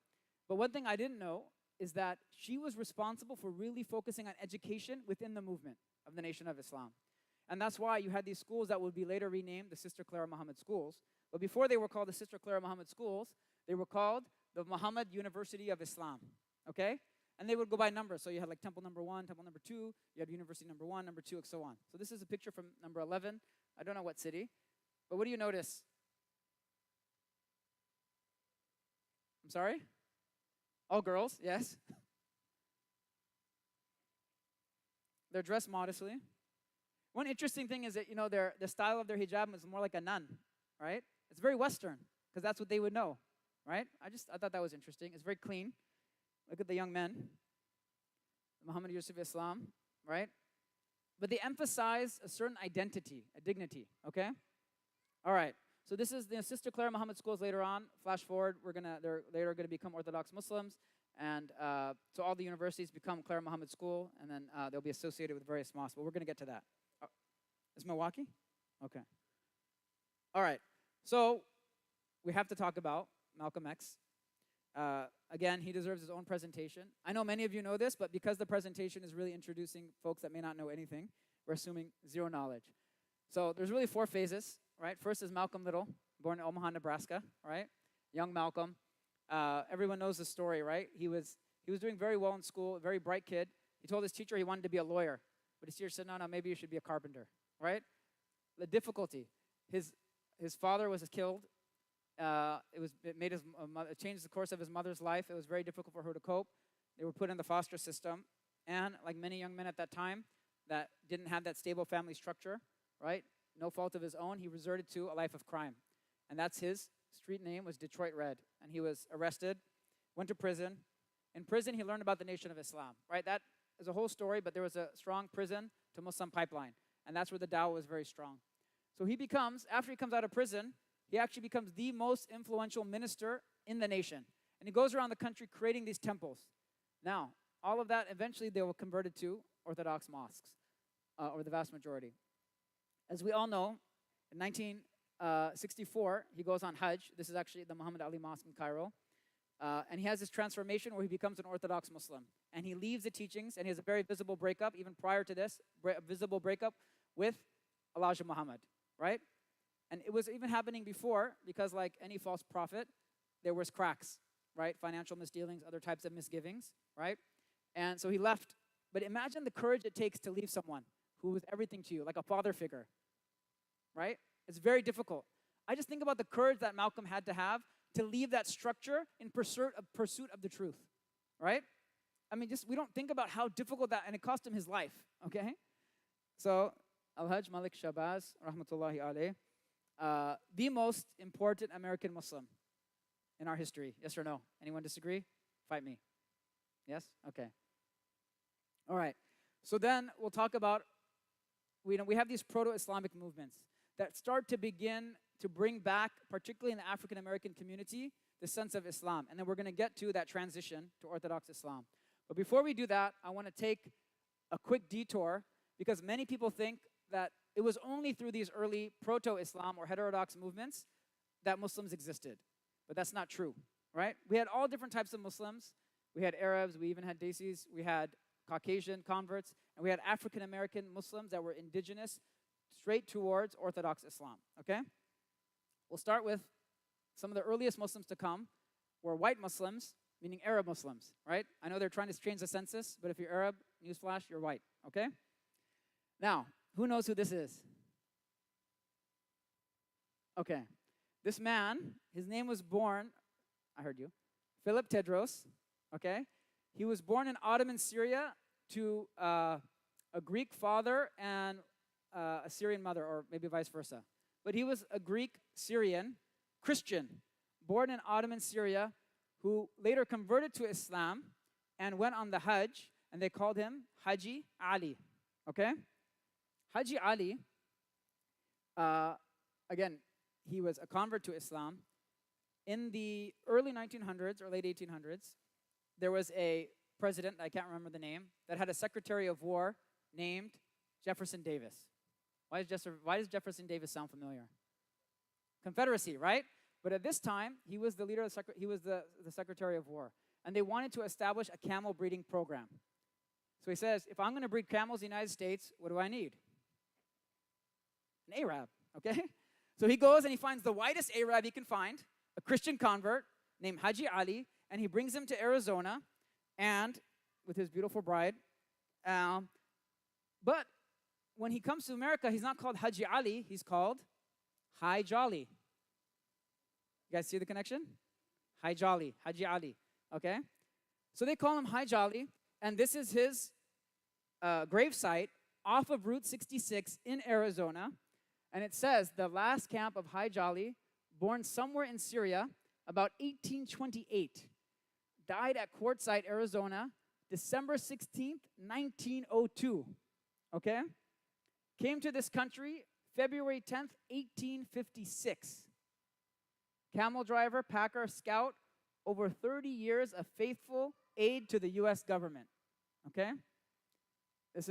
But one thing I didn't know is that she was responsible for really focusing on education within the movement of the Nation of Islam. And that's why you had these schools that would be later renamed the Sister Clara Muhammad Schools. But before they were called the Sister Clara Muhammad Schools, they were called the Muhammad University of Islam. Okay? And they would go by numbers. So you had like Temple number 1, Temple number 2, you had University number 1, number 2, and so on. So this is a picture from number 11. I don't know what city. But what do you notice? I'm sorry? All girls, yes. They're dressed modestly. One interesting thing is that, the style of their hijab is more like a nun, right? It's very Western, because that's what they would know, right? I thought that was interesting. It's very clean. Look at the young men. Muhammad Yusuf Islam, right? But they emphasize a certain identity, a dignity, okay? All right. So this is the Sister Clara Muhammad Schools later on. Flash forward, they're later going to become Orthodox Muslims. And so all the universities become Clara Muhammad School, and then they'll be associated with various mosques. But we're going to get to that. Is Milwaukee? Okay. All right. So we have to talk about Malcolm X. Again, he deserves his own presentation. I know many of you know this, but because the presentation is really introducing folks that may not know anything, we're assuming zero knowledge. So there's really 4 phases, right? First is Malcolm Little, born in Omaha, Nebraska, right? Young Malcolm. Everyone knows the story, right? He was doing very well in school, a very bright kid. He told his teacher he wanted to be a lawyer, but his teacher said, no, maybe you should be a carpenter, right? The difficulty. His father was killed. It changed the course of his mother's life. It was very difficult for her to cope. They were put in the foster system. And like many young men at that time that didn't have that stable family structure, right? No fault of his own, he resorted to a life of crime. And that's his street name was Detroit Red. And he was arrested, went to prison. In prison, he learned about the Nation of Islam, right? That is a whole story, but there was a strong prison to Muslim pipeline. And that's where the dawah was very strong. So after he comes out of prison, he actually becomes the most influential minister in the nation. And he goes around the country creating these temples. Now, all of that, eventually they will convert it to Orthodox mosques, or the vast majority. As we all know, in 1964, he goes on Hajj. This is actually the Muhammad Ali Mosque in Cairo. And he has this transformation where he becomes an Orthodox Muslim. And he leaves the teachings, and he has a very visible breakup, even prior to this, visible breakup with Elijah Muhammad, right? And it was even happening before, because like any false prophet, there was cracks, right? Financial misdealings, other types of misgivings, right? And so he left. But imagine the courage it takes to leave someone who was everything to you, like a father figure, right? It's very difficult. I just think about the courage that Malcolm had to have to leave that structure in pursuit of the truth, right? I mean, we don't think about how difficult that, and it cost him his life, okay? So, Al-Hajj Malik Shabazz, rahmatullahi alayh, the most important American Muslim in our history. Yes or no? Anyone disagree? Fight me. Yes? Okay. All right. So then we'll talk about, we have these proto-Islamic movements that start to begin to bring back, particularly in the African American community, the sense of Islam. And then we're going to get to that transition to Orthodox Islam. But before we do that, I want to take a quick detour, because many people think that it was only through these early proto-Islam or heterodox movements that Muslims existed. But that's not true, right? We had all different types of Muslims. We had Arabs, we even had Desis, we had Caucasian converts, and we had African American Muslims that were indigenous straight towards Orthodox Islam, okay? We'll start with some of the earliest Muslims to come were white Muslims, meaning Arab Muslims, right? I know they're trying to change the census, but if you're Arab, newsflash, you're white, okay? Now, who knows who this is? Okay. This man, his name was born, I heard you, Philip Tedros, okay? He was born in Ottoman Syria to a Greek father and a Syrian mother, or maybe vice versa. But he was a Greek Syrian Christian, born in Ottoman Syria, who later converted to Islam and went on the Hajj, and they called him Haji Ali, okay? Haji Ali, again, he was a convert to Islam. In the early 1900s or late 1800s, there was a president, I can't remember the name, that had a Secretary of War named Jefferson Davis. Why does Jefferson Davis sound familiar? Confederacy, right? But at this time, he was the leader of the Secretary of War. And they wanted to establish a camel breeding program. So he says, if I'm going to breed camels in the United States, what do I need? An Arab, okay? So he goes and he finds the whitest Arab he can find, a Christian convert named Haji Ali, and he brings him to Arizona, and with his beautiful bride. But when he comes to America, he's not called Haji Ali, he's called Hi Jolly. You guys see the connection? Hi Jolly, Haji Ali, okay? So they call him Hi Jolly, and this is his gravesite off of Route 66 in Arizona. And it says, the last camp of Hi Jolly, born somewhere in Syria, about 1828, died at Quartzsite, Arizona, December 16th, 1902, okay? Came to this country February 10th, 1856. Camel driver, packer, scout, over 30 years of faithful aid to the U.S. government, okay? This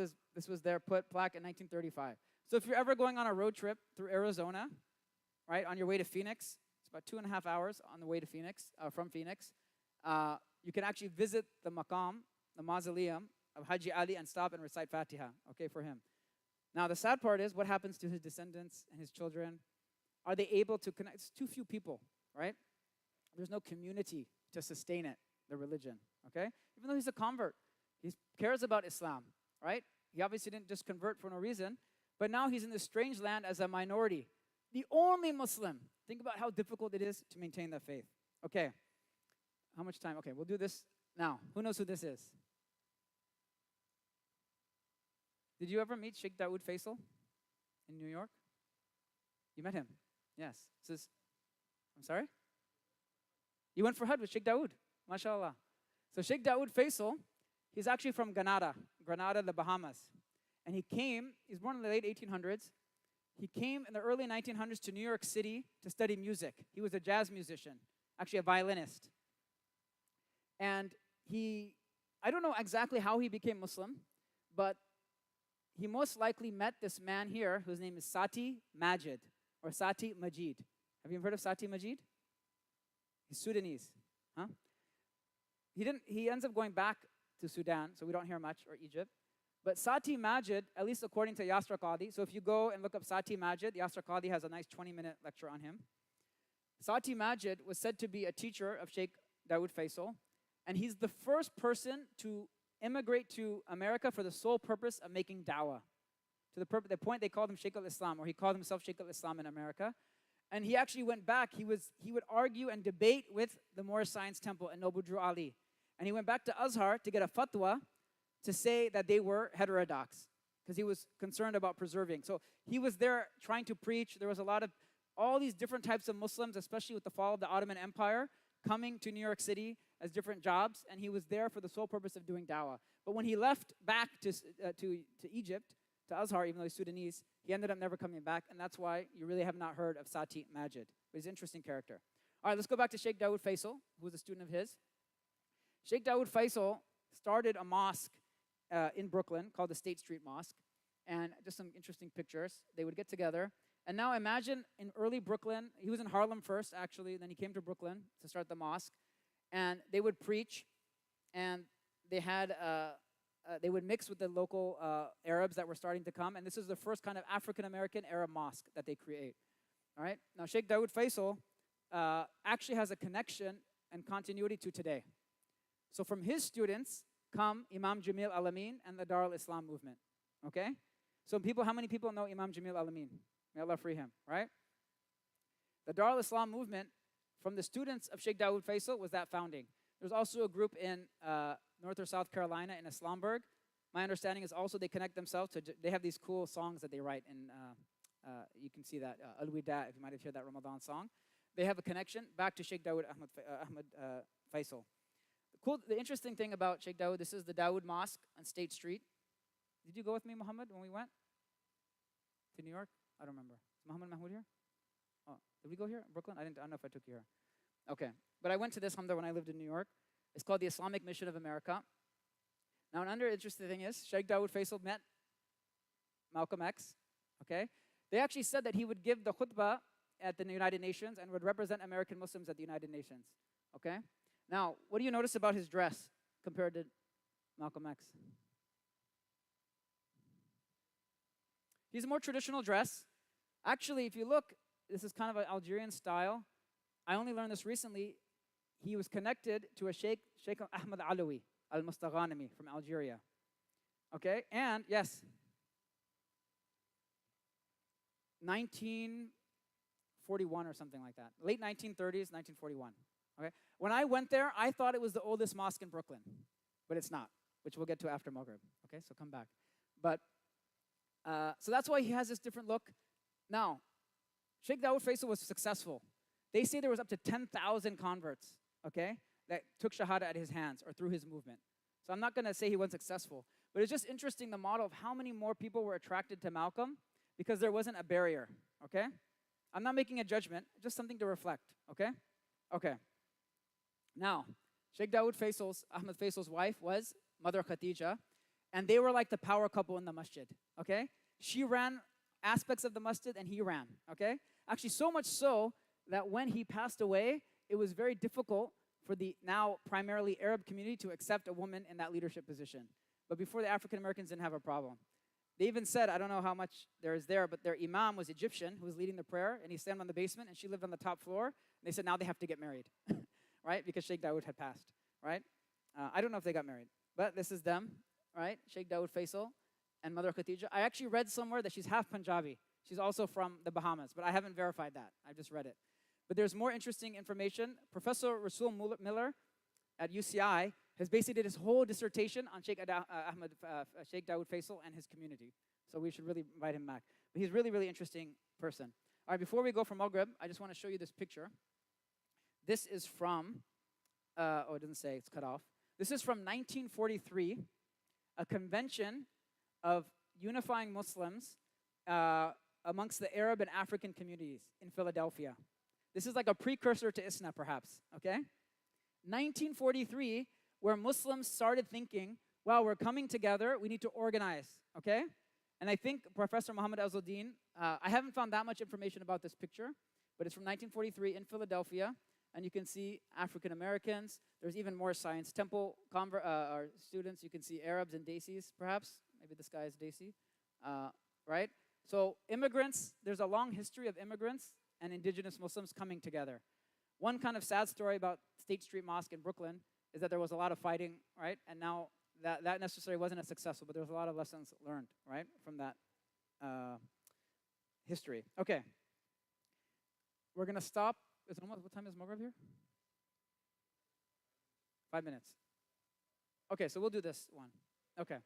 was their plaque in 1935. So if you're ever going on a road trip through Arizona, right, on your way to Phoenix, it's about 2.5 hours on the way to Phoenix, from Phoenix, you can actually visit the maqam, the mausoleum of Haji Ali, and stop and recite Fatiha, okay, for him. Now, the sad part is, what happens to his descendants and his children? Are they able to connect? It's too few people, right? There's no community to sustain it, the religion, okay? Even though he's a convert, he cares about Islam, right? He obviously didn't just convert for no reason, but now he's in this strange land as a minority, the only Muslim. Think about how difficult it is to maintain that faith. Okay, how much time? Okay, we'll do this now. Who knows who this is? Did you ever meet Sheikh Dawood Faisal in New York? You met him? Yes. I'm sorry? You went for Hajj with Sheikh Dawood, mashallah. So Sheikh Dawood Faisal, he's actually from Grenada, the Bahamas. And he's born in the late 1800s. He came in the early 1900s to New York City to study music. He was a jazz musician, actually a violinist. And I don't know exactly how he became Muslim, but he most likely met this man here whose name is Sati Majid or Sati Majid. Have you heard of Sati Majid? He's Sudanese. Huh? He ends up going back to Sudan, so we don't hear much, or Egypt. But Sati Majid, at least according to Yasser Qadi, so if you go and look up Sati Majid, Yasser Qadi has a nice 20-minute lecture on him. Sati Majid was said to be a teacher of Sheikh Dawood Faisal, and he's the first person to immigrate to America for the sole purpose of making dawah. To the point they called him Sheikh al-Islam, or he called himself Sheikh al-Islam in America. And he actually went back. He would argue and debate with the Moorish Science Temple and Noble Drew Ali. And he went back to Azhar to get a fatwa to say that they were heterodox because he was concerned about preserving. So he was there trying to preach. There was a lot of all these different types of Muslims, especially with the fall of the Ottoman Empire, coming to New York City as different jobs, and he was there for the sole purpose of doing dawah. But when he left back to Egypt, to Azhar, even though he's Sudanese, he ended up never coming back, and that's why you really have not heard of Sati Majid. But he's an interesting character. All right, let's go back to Sheikh Dawood Faisal, who was a student of his. Sheikh Dawood Faisal started a mosque in Brooklyn called the State Street Mosque, and just some interesting pictures. They would get together. And now imagine in early Brooklyn, he was in Harlem first, actually, then he came to Brooklyn to start the mosque, and they would preach, and they had, they would mix with the local Arabs that were starting to come, and this is the first kind of African-American Arab mosque that they create. All right? Now, Sheikh Dawood Faisal actually has a connection and continuity to today. So from his students come Imam Jamil Al-Amin and the Dar al-Islam movement. Okay? So how many people know Imam Jamil Al-Amin? May Allah free him, right? The Dar al-Islam movement, from the students of Sheikh Dawood Faisal, was that founding. There's also a group in North or South Carolina in Islamburg. My understanding is also they connect themselves to, they have these cool songs that they write, and you can see that, Al-Wida, if you might have heard that Ramadan song. They have a connection back to Sheikh Dawood Ahmad Faisal. The interesting thing about Sheikh Dawood, this is the Dawood Mosque on State Street. Did you go with me, Muhammad, when we went to New York? I don't remember. Is Muhammad Mahmoud here? Oh, did we go here? Brooklyn? I don't know if I took you here. Okay. But I went to this hamda when I lived in New York. It's called the Islamic Mission of America. Now, another interesting thing is, Sheikh Dawood Faisal met Malcolm X. Okay? They actually said that he would give the khutbah at the United Nations and would represent American Muslims at the United Nations. Okay? Now, what do you notice about his dress compared to Malcolm X? He's a more traditional dress. Actually, if you look, this is kind of an Algerian style. I only learned this recently. He was connected to a Sheikh Ahmad Alawi al-Mustaghanimi from Algeria. Okay, and yes, 1941 or something like that. Late 1930s, 1941. Okay, when I went there, I thought it was the oldest mosque in Brooklyn, but it's not, which we'll get to after Maghrib. Okay, so come back. But so that's why he has this different look. Now, Sheikh Dawood Faisal was successful. They say there was up to 10,000 converts, okay, that took Shahada at his hands or through his movement. So I'm not going to say he wasn't successful, but it's just interesting the model of how many more people were attracted to Malcolm because there wasn't a barrier, okay? I'm not making a judgment, just something to reflect, okay? Okay. Now, Sheikh Dawood Ahmad Faisal's wife was Mother Khadija, and they were like the power couple in the masjid, okay? She ran aspects of the masjid and he ran, okay? Actually, so much so that when he passed away, it was very difficult for the now primarily Arab community to accept a woman in that leadership position. But before, the African Americans didn't have a problem. They even said, I don't know how much there is there, but their imam was Egyptian who was leading the prayer, and he stayed on the basement, and she lived on the top floor. And they said now they have to get married, right? Because Sheikh Dawood had passed, right? I don't know if they got married, but this is them, right? Sheikh Dawood Faisal and Mother Khadija. I actually read somewhere that she's half Punjabi. She's also from the Bahamas, but I haven't verified that. I just read it. But there's more interesting information. Professor Rasul Miller at UCI has basically did his whole dissertation on Sheikh Dawood Faisal and his community. So we should really invite him back. But he's a really, really interesting person. All right, before we go from Maghrib, I just want to show you this picture. This is from, it doesn't say, it's cut off. This is from 1943, a convention of unifying Muslims amongst the Arab and African communities in Philadelphia. This is like a precursor to ISNA, perhaps, okay? 1943 where Muslims started thinking, wow, we're coming together, we need to organize, okay? And I think Professor Muhammad Azzuddin, I haven't found that much information about this picture, but it's from 1943 in Philadelphia, and you can see African Americans. There's even more Science Temple or students. You can see Arabs and Desis, perhaps. Maybe this guy is Desi, right? So immigrants, there's a long history of immigrants and indigenous Muslims coming together. One kind of sad story about State Street Mosque in Brooklyn is that there was a lot of fighting, right? And now that necessarily wasn't as successful, but there was a lot of lessons learned, right, from that history. Okay. We're going to stop. Is it almost, what time is Maghrib here? 5 minutes. Okay, so we'll do this one. Okay.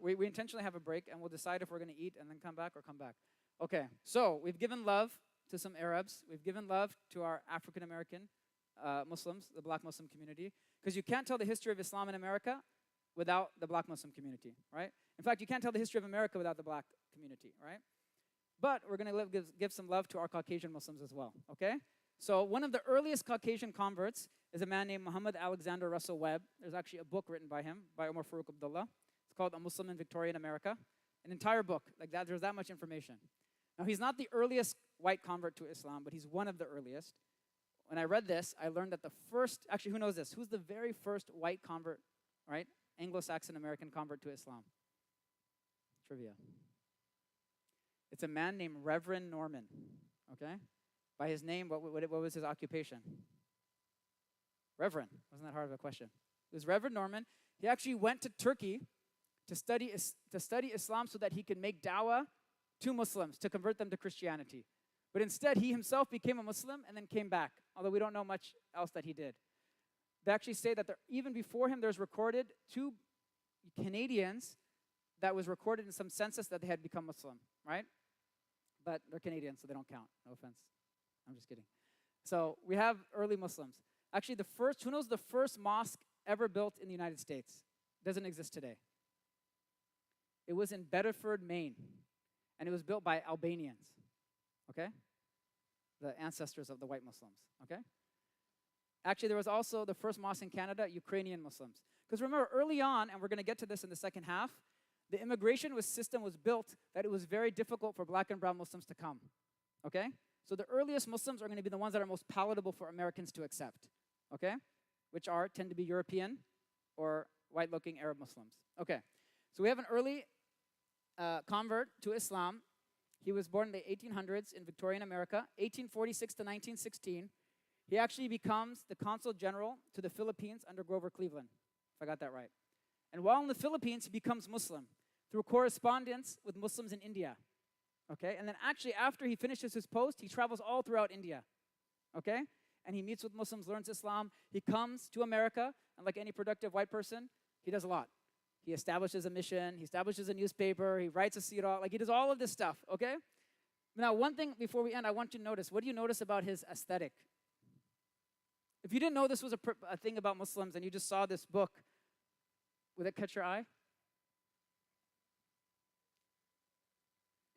We intentionally have a break, and we'll decide if we're going to eat and then come back or come back. Okay, so we've given love to some Arabs. We've given love to our African American Muslims, the Black Muslim community, because you can't tell the history of Islam in America without the Black Muslim community, right? In fact, you can't tell the history of America without the Black community, right? But we're going to give some love to our Caucasian Muslims as well, okay? So one of the earliest Caucasian converts is a man named Muhammad Alexander Russell Webb. There's actually a book written by him, by Omar Farouk Abdullah. It's called A Muslim in Victorian America. An entire book, like that, there's that much information. Now, he's not the earliest white convert to Islam, but he's one of the earliest. When I read this, I learned that the first, actually, who knows this? Who's the very first white convert, right? Anglo-Saxon American convert to Islam? Trivia. It's a man named Reverend Norman, okay? By his name, what was his occupation? Reverend. Wasn't that hard of a question? It was Reverend Norman. He actually went to Turkey to study Islam so that he could make dawah to Muslims, to convert them to Christianity. But instead, he himself became a Muslim and then came back, although we don't know much else that he did. They actually say that even before him, there's recorded 2 Canadians that was recorded in some census that they had become Muslim, right? But they're Canadian, so they don't count. No offense. I'm just kidding. So we have early Muslims. Actually, who knows the first mosque ever built in the United States? Doesn't exist today. It was in Bedford, Maine, and it was built by Albanians, okay? The ancestors of the white Muslims, okay? Actually, there was also the first mosque in Canada, Ukrainian Muslims. Because remember, early on, and we're going to get to this in the second half, the immigration system was built that it was very difficult for black and brown Muslims to come, okay? So the earliest Muslims are going to be the ones that are most palatable for Americans to accept, okay? Which tend to be European or white-looking Arab Muslims. Okay, so we have an early convert to Islam. He was born in the 1800s in Victorian America, 1846 to 1916. He actually becomes the consul general to the Philippines under Grover Cleveland, if I got that right. And while in the Philippines, he becomes Muslim through correspondence with Muslims in India. Okay, and then actually after he finishes his post, he travels all throughout India, okay? And he meets with Muslims, learns Islam. He comes to America, and like any productive white person, he does a lot. He establishes a mission, he establishes a newspaper, he writes a sirah, like he does all of this stuff, okay? Now, one thing before we end, I want you to notice, what do you notice about his aesthetic? If you didn't know this was a thing about Muslims and you just saw this book, would it catch your eye?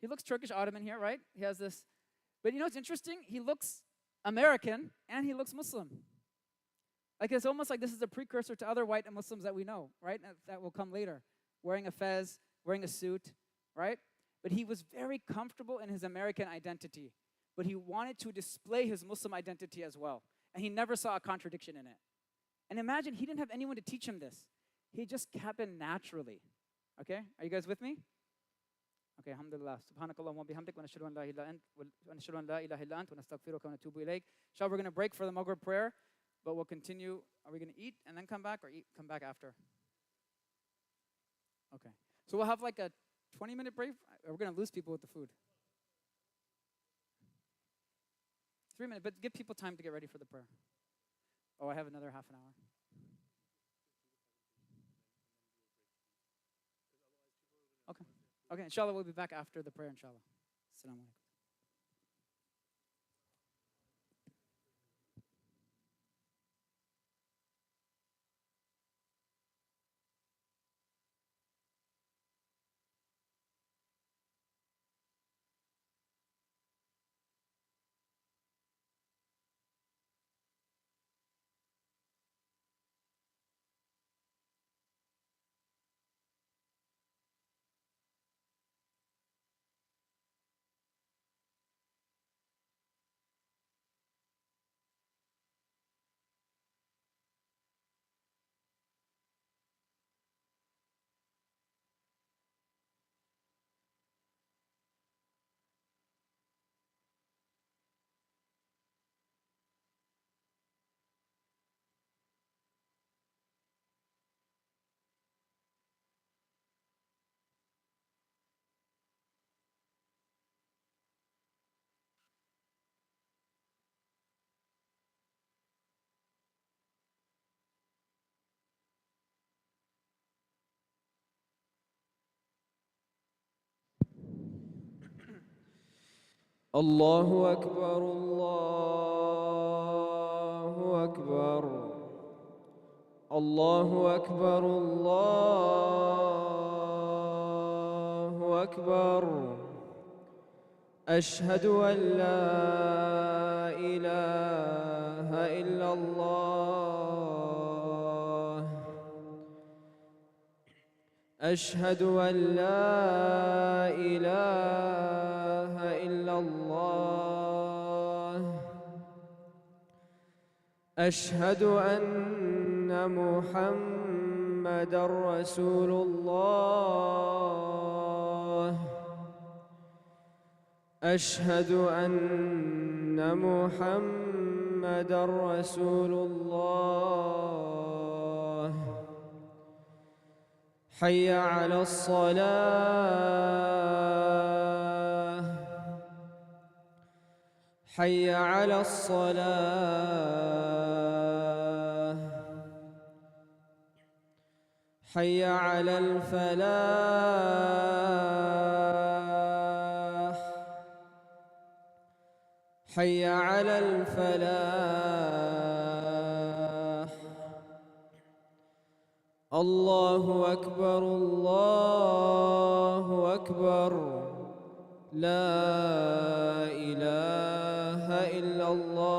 He looks Turkish Ottoman here, right? He has this. But you know what's interesting? He looks American and he looks Muslim. Like it's almost like this is a precursor to other white Muslims that we know, right? That will come later. Wearing a fez, wearing a suit, right? But he was very comfortable in his American identity. But he wanted to display his Muslim identity as well. And he never saw a contradiction in it. And imagine he didn't have anyone to teach him this. He just happened naturally. Okay? Are you guys with me? Okay, alhamdulillah. Subhanakallah wa bihamdik wa nashhadu an la ilaha illa ant wa nastaghfiruka wa natubu ilayk. Inshallah, we're going to break for the Maghrib prayer, but we'll continue. Are we going to eat and then come back or come back after? Okay. So we'll have like a 20-minute break. We're going to lose people with the food. 3 minutes, but give people time to get ready for the prayer. Oh, I have another half an hour. Okay. Okay, inshallah, we'll be back after the prayer, inshallah. Assalamu alaikum. الله أكبر الله أكبر الله أكبر الله أكبر أشهد أن لا إله إلا الله أشهد أن لا إله إلا الله أشهد أن محمدًا رسول الله أشهد أن محمدًا رسول الله حي على الصلاة حي على الصلاة حي على الفلاح حي على الفلاح الله أكبر الله أكبر لا إله إلا الله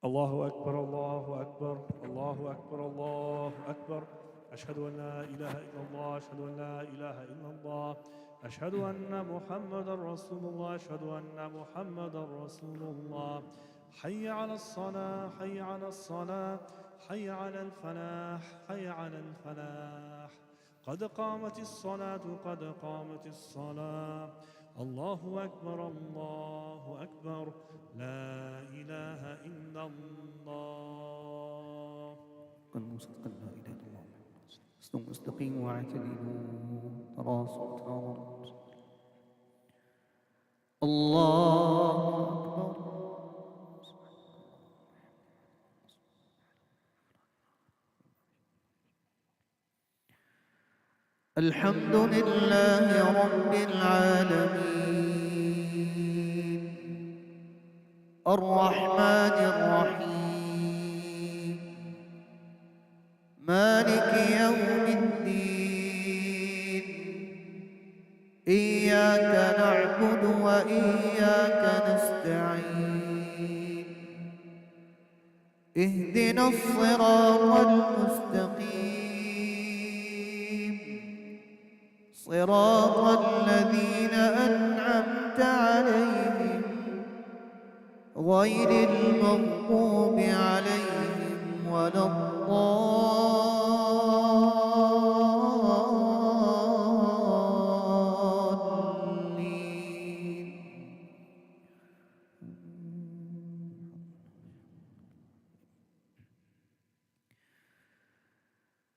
الله أكبر الله أكبر الله أكبر الله أكبر. أشهد أن لا إله إلا الله أشهد أن لا إله إلا الله أشهد أن محمدا رسول الله أشهد أن محمدا رسول الله. حي على الصلاة حي على الصلاة حي على الفلاح حي على الفلاح. قد قامت الصلاة قد قامت الصلاة. الله أكبر الله أكبر. لا إله إلا الله. صدقا لا إله إلا الله. استقيموا واعتدلوا تراصوا تراصوا. الله أكبر. الحمد لله رب العالمين الرحمن الرحيم مالك يوم الدين. إياك نعبد وإياك نستعين. اهدنا الصراط المستقيم صراط الذين أنعمت عليهم غير المغضوب عليهم ولا الضالين.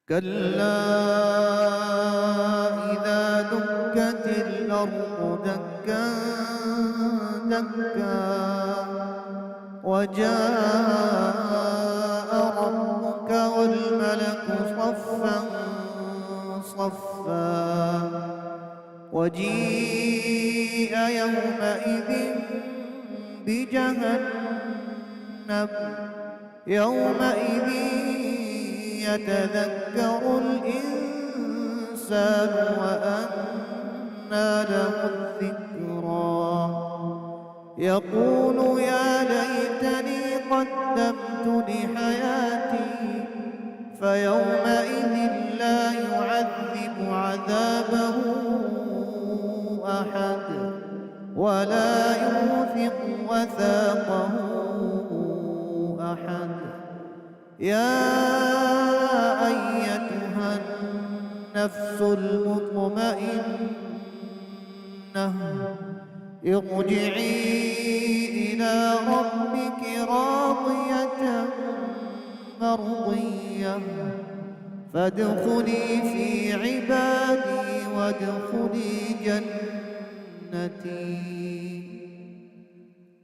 كلا إذا دكت الأرض دكا دكا وجاء ربك والملك صفا صفا وجيء يومئذ بجهنم يومئذ يتذكر الإنسان وأنى له الذكرى يقول يا ليتني قدمت لحياتي فيومئذ لا يعذب عذابه أحد ولا يوثق وثاقه أحد. يا أيتها النفس المطمئنة ارجعي إلى ربك راضية مرضية فادخلي في عبادي وادخلي جنتي.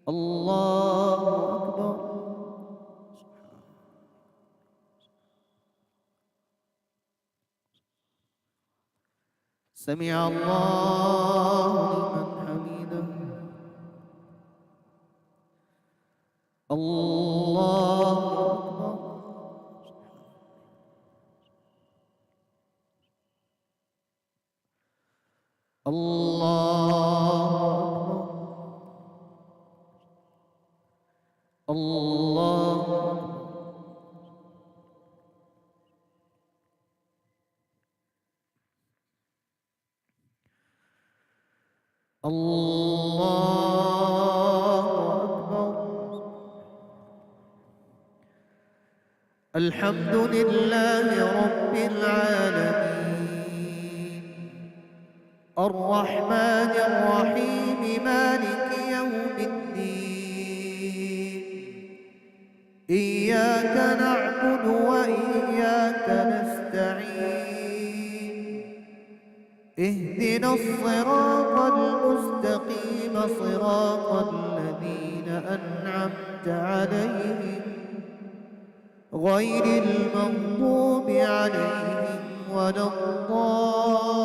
الله أكبر. سمع الله لمن حمده. الله أكبر. الله أكبر. الله أكبر. الله أكبر. الحمد لله رب العالمين الرحمن الرحيم مالك يوم الدين. إياك نعبد وإياك نستعين. اهدنا الصراط المستقيم صراط الذين أنعمت عليهم غير المغضوب عليهم ولا الضالين.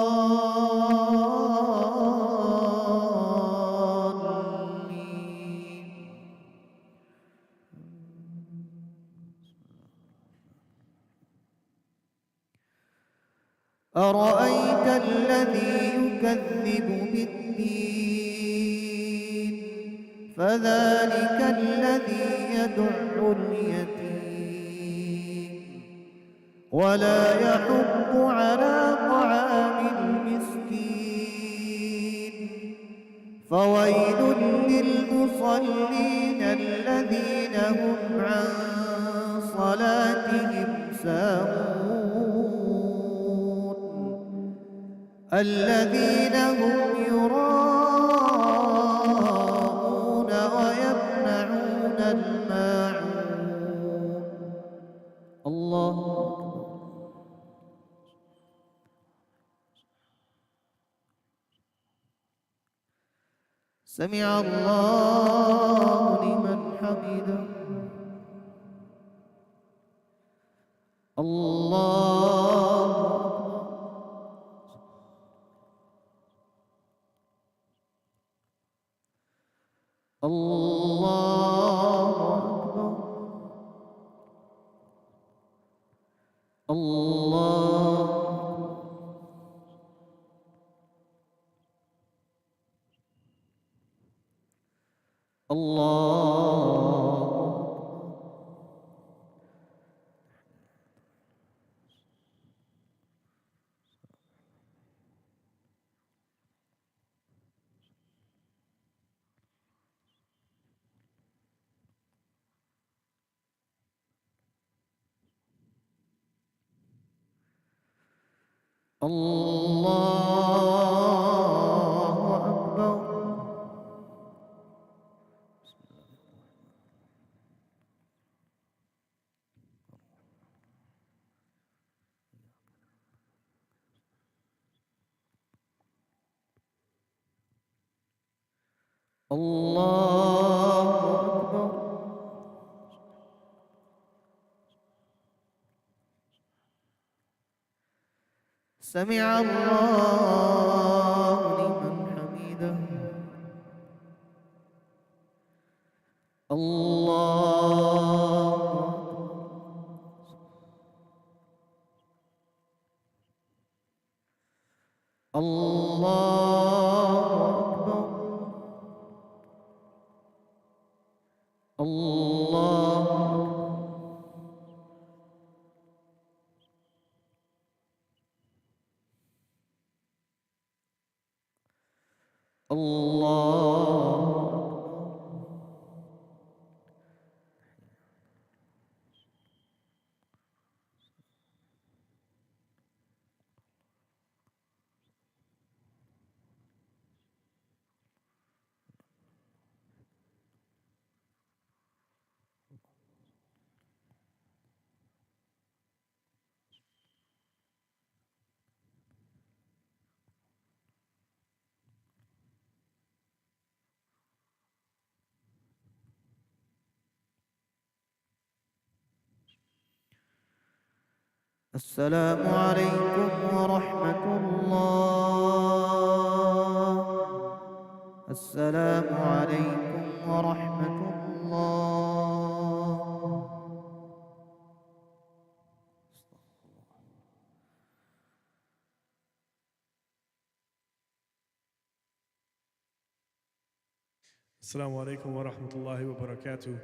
أرأيت الذي يكذب بالدين فذلك الذي يدع اليتيم ولا يحض على طعام المسكين فويل للمصلين الذين هم عن صلاتهم ساهون الذين هم يراءون ويمنعون الماعون الله أكبر سمع الله لمن حمده الله الله أكبر الله الله أكبر الله أكبر سمع الله لمن حمده الله الله أكبر الله السلام عليكم ورحمة الله السلام عليكم ورحمة الله Assalamu alaikum wa rahmatullahi wa barakatuh.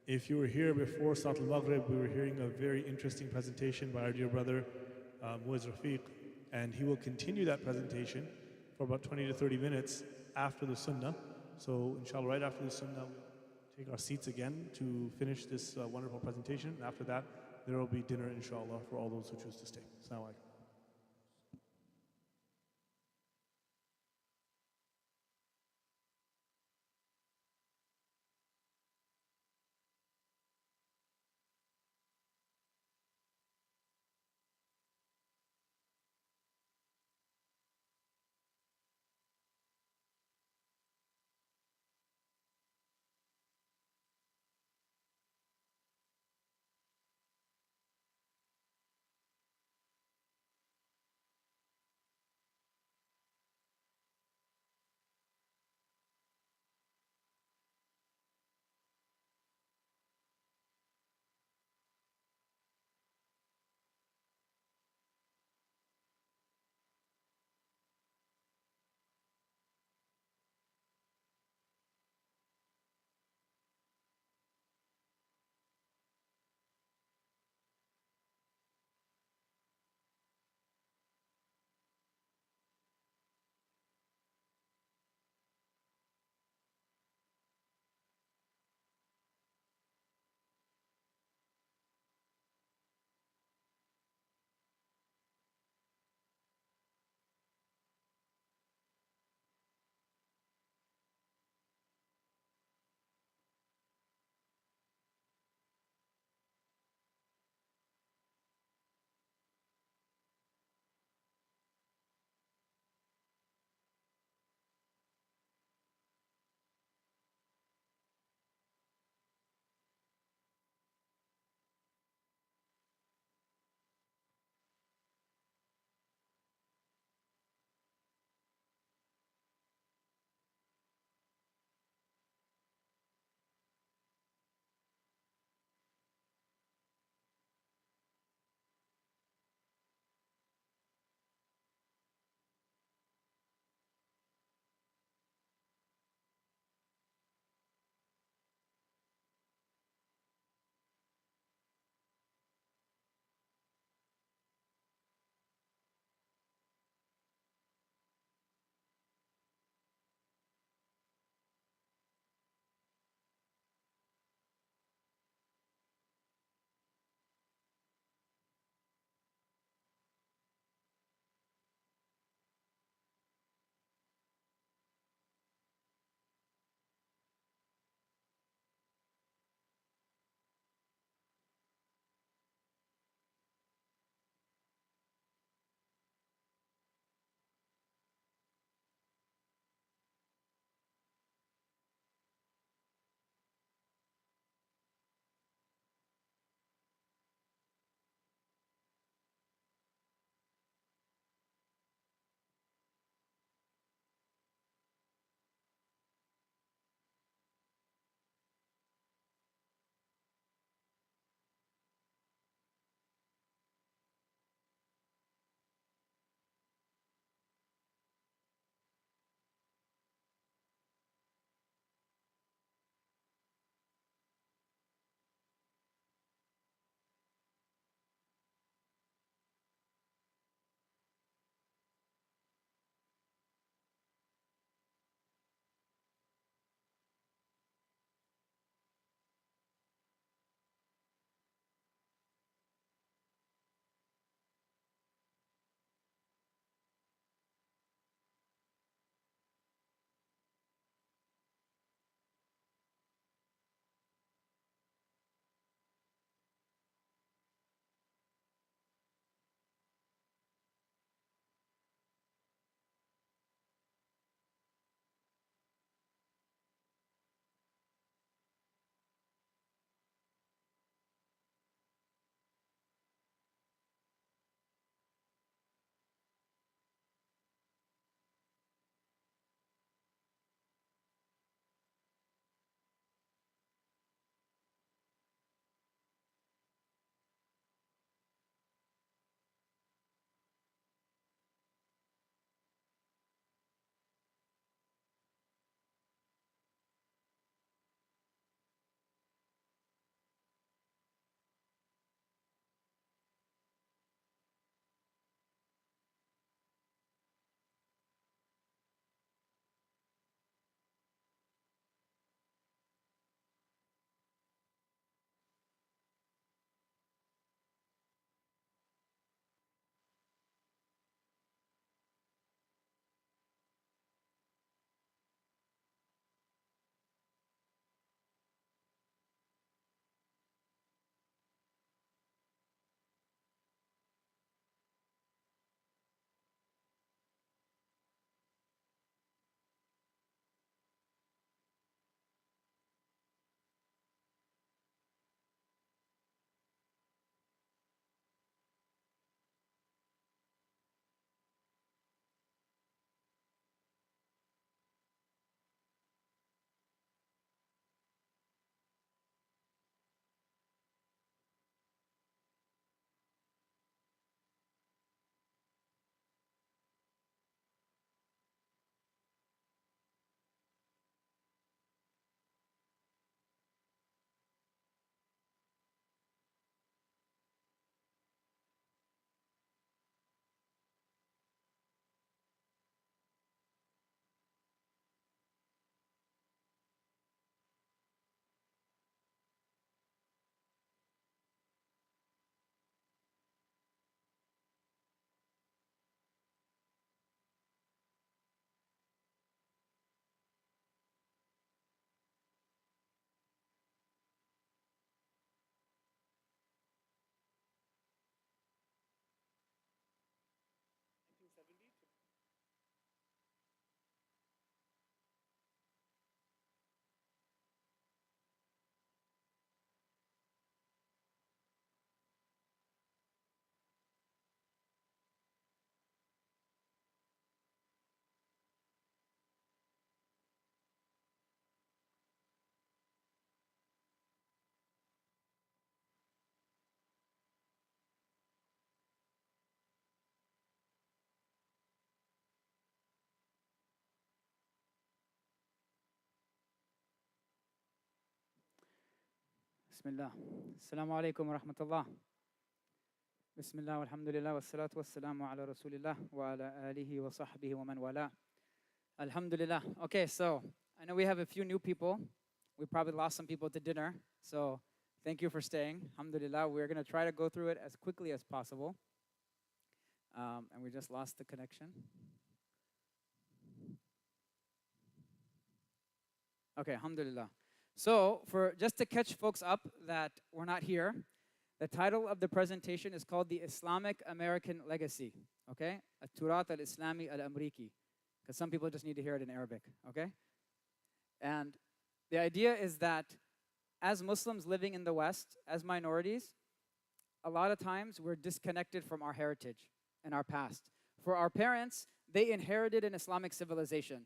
If you were here before Salat al-Maghrib, we were hearing a very interesting presentation by our dear brother, Muizz Rafique, and he will continue that presentation for about 20 to 30 minutes after the Sunnah. So, inshallah, right after the Sunnah, we'll take our seats again to finish this wonderful presentation. And after that, there will be dinner, inshallah, for all those who choose to stay. Assalamu alaikum. Bismillah. Assalamu alaikum wa rahmatullah. Bismillah walhamdulillah wassalatu wassalamu ala rasulillah wa ala alihi wa sahbihi wa man wala. Alhamdulillah. Okay, so I know we have a few new people. We probably lost some people to dinner. So thank you for staying. Alhamdulillah. We're going to try to go through it as quickly as possible. And we just lost the connection. Okay, alhamdulillah. So for just to catch folks up that we're not here, the title of the presentation is called the Islamic American Legacy. Okay? At-Turat al-Islami al-Amriki. Because some people just need to hear it in Arabic. Okay? And the idea is that as Muslims living in the West, as minorities, a lot of times we're disconnected from our heritage and our past. For our parents, they inherited an Islamic civilization.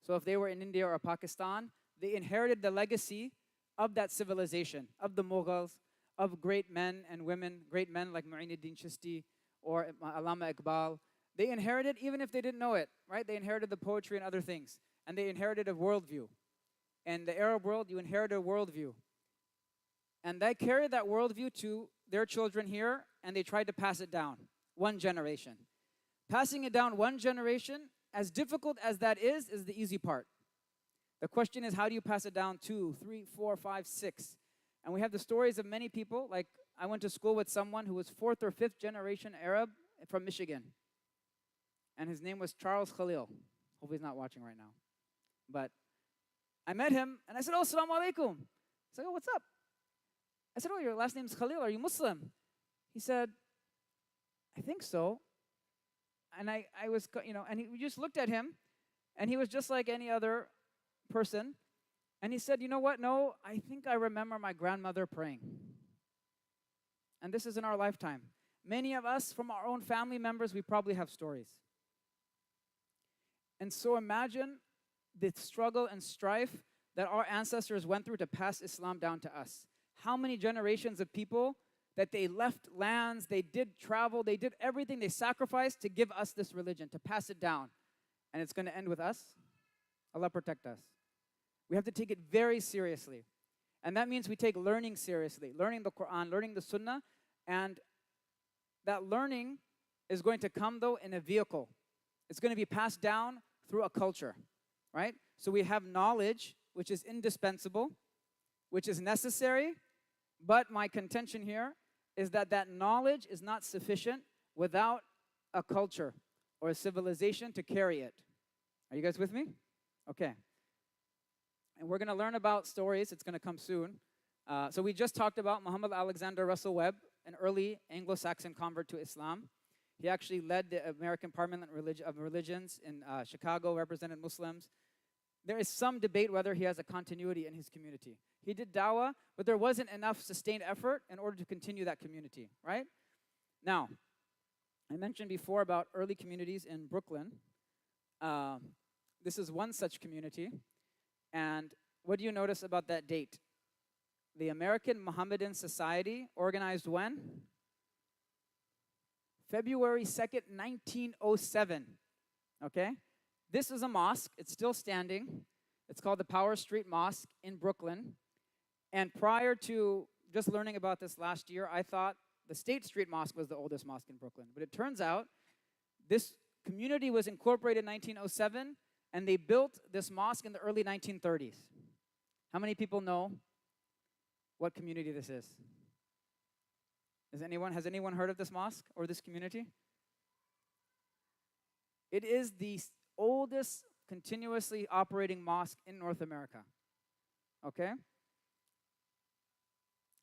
So if they were in India or Pakistan, they inherited the legacy of that civilization, of the Mughals, of great men and women, great men like Mu'inuddin Chishti or Allama Iqbal. They inherited, even if they didn't know it, right? They inherited the poetry and other things. And they inherited a worldview. In the Arab world, you inherit a worldview. And they carried that worldview to their children here, and they tried to pass it down, one generation. Passing it down one generation, as difficult as that is the easy part. The question is, how do you pass it down 2, 3, 4, 5, 6? And we have the stories of many people, like I went to school with someone who was 4th or 5th generation Arab from Michigan. And his name was Charles Khalil. Hope he's not watching right now. But I met him, and I said, oh, assalamu alaikum. He's like, oh, what's up? I said, oh, your last name's Khalil. Are you Muslim? He said, I think so. And I was, and we just looked at him, and he was just like any other person. And he said, you know what? No, I think I remember my grandmother praying. And this is in our lifetime. Many of us, from our own family members, we probably have stories. And so imagine the struggle and strife that our ancestors went through to pass Islam down to us. How many generations of people that they left lands, they did travel, they did everything, they sacrificed to give us this religion, to pass it down. And it's going to end with us? Allah protect us. We have to take it very seriously. And that means we take learning seriously, learning the Quran, learning the Sunnah, and that learning is going to come, though, in a vehicle. It's going to be passed down through a culture, right? So we have knowledge, which is indispensable, which is necessary, but my contention here is that that knowledge is not sufficient without a culture or a civilization to carry it. Are you guys with me? Okay. And we're going to learn about stories. It's going to come soon. So we just talked about Muhammad Alexander Russell Webb, an early Anglo-Saxon convert to Islam. He actually led the American Parliament of Religions in Chicago, represented Muslims. There is some debate whether he has a continuity in his community. He did dawah, but there wasn't enough sustained effort in order to continue that community, right? Now, I mentioned before about early communities in Brooklyn. This is one such community. And what do you notice about that date? The American Mohammedan Society organized when? February 2nd, 1907. Okay? This is a mosque. It's still standing. It's called the Power Street Mosque in Brooklyn. And prior to just learning about this last year, I thought the State Street Mosque was the oldest mosque in Brooklyn. But it turns out this community was incorporated in 1907, and they built this mosque in the early 1930s. How many people know what community this is? Has anyone heard of this mosque or this community? It is the oldest continuously operating mosque in North America. Okay?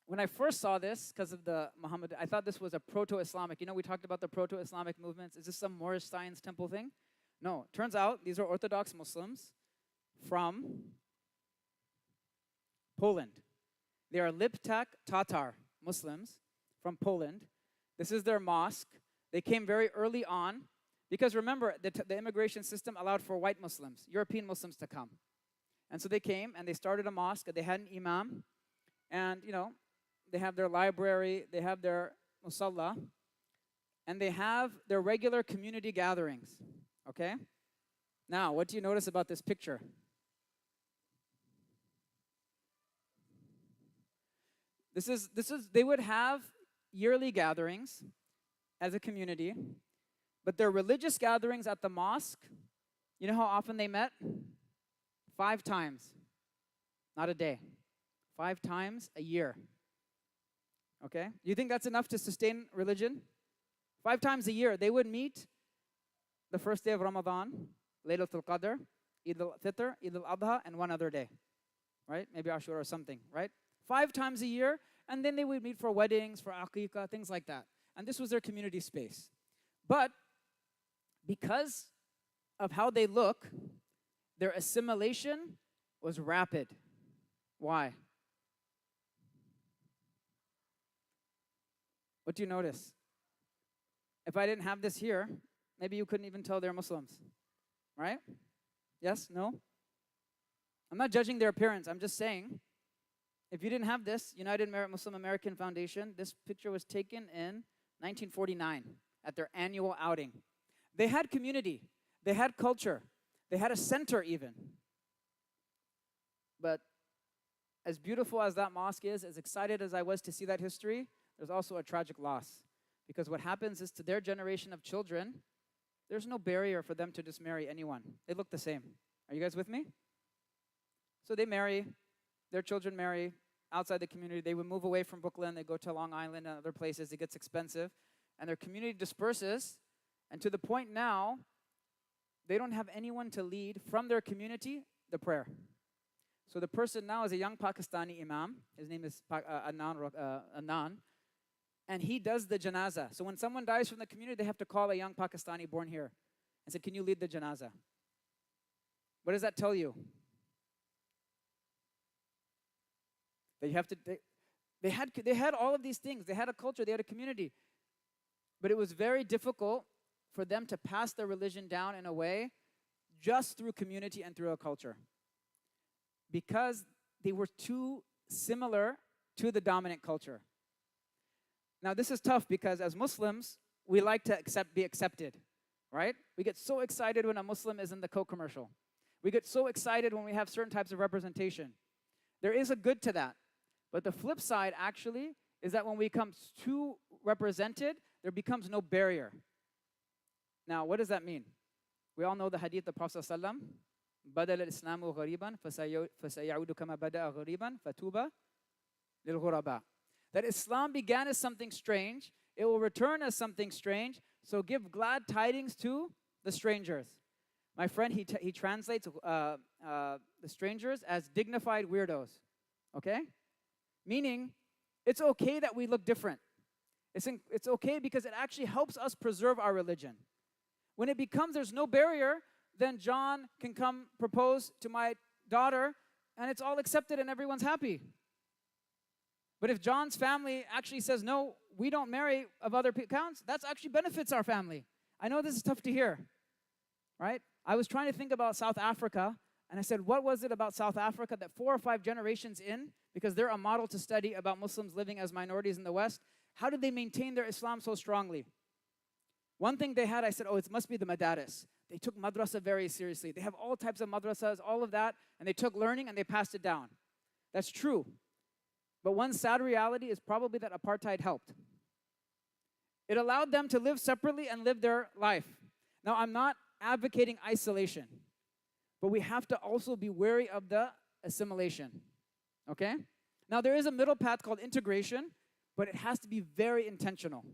When I first saw this, because of the Muhammad, I thought this was a Proto-Islamic. You know, we talked about the Proto-Islamic movements. Is this some Moorish science temple thing? No. Turns out these are Orthodox Muslims from Poland. They are Liptak Tatar Muslims from Poland. This is their mosque. They came very early on because remember, the immigration system allowed for white Muslims, European Muslims to come. And so they came and they started a mosque. They had an imam. And, you know, they have their library. They have their musalla. And they have their regular community gatherings. Okay? Now, what do you notice about this picture? They would have yearly gatherings as a community, but their religious gatherings at the mosque, you know how often they met? 5 times, not a day. 5 times a year. Okay? Do you think that's enough to sustain religion? 5 times a year, they would meet the first day of Ramadan, Laylatul Qadr, Eid al-Fitr, Eid al-Adha, and one other day. Right? Maybe Ashura or something, right? 5 times a year, and then they would meet for weddings, for aqiqah, things like that. And this was their community space. But because of how they look, their assimilation was rapid. Why? What do you notice? If I didn't have this here, maybe you couldn't even tell they're Muslims. Right? Yes? No? I'm not judging their appearance. I'm just saying, if you didn't have this, United Muslim American Foundation, this picture was taken in 1949 at their annual outing. They had community. They had culture. They had a center even. But as beautiful as that mosque is, as excited as I was to see that history, there's also a tragic loss. Because what happens is to their generation of children, there's no barrier for them to just marry anyone. They look the same. Are you guys with me? So they marry, their children marry outside the community. They would move away from Brooklyn. They go to Long Island and other places. It gets expensive. And their community disperses. And to the point now, they don't have anyone to lead from their community the prayer. So the person now is a young Pakistani imam. His name is Adnan. And he does the janazah. So when someone dies from the community, they have to call a young Pakistani born here and say, can you lead the janazah? What does that tell you? That you have to, they had all of these things. They had a culture, they had a community. But it was very difficult for them to pass their religion down in a way just through community and through a culture. Because they were too similar to the dominant culture. Now this is tough because as Muslims, we like to be accepted, right? We get so excited when a Muslim is in the Coke commercial. We get so excited when we have certain types of representation. There is a good to that. But the flip side actually is that when we become too represented, there becomes no barrier. Now, what does that mean? We all know the hadith of Prophet ﷺ, بدل الإسلام غريبا فسيعود كما بدأ غريبا فتوبى للغرباء. That Islam began as something strange, it will return as something strange, so give glad tidings to the strangers. My friend, he translates the strangers as dignified weirdos, okay? Meaning, it's okay that we look different. It's okay because it actually helps us preserve our religion. When it becomes there's no barrier, then John can come propose to my daughter, and it's all accepted and everyone's happy. But if John's family actually says, no, we don't marry of other accounts, that actually benefits our family. I know this is tough to hear, right? I was trying to think about South Africa, and I said, what was it about South Africa that 4 or 5 generations in, because they're a model to study about Muslims living as minorities in the West, how did they maintain their Islam so strongly? One thing they had, I said, it must be the madaris. They took madrasa very seriously. They have all types of madrasas, all of that, and they took learning and they passed it down. That's true. But one sad reality is probably that apartheid helped. It allowed them to live separately and live their life. Now, I'm not advocating isolation, but we have to also be wary of the assimilation, okay? Now, there is a middle path called integration, but it has to be very intentional,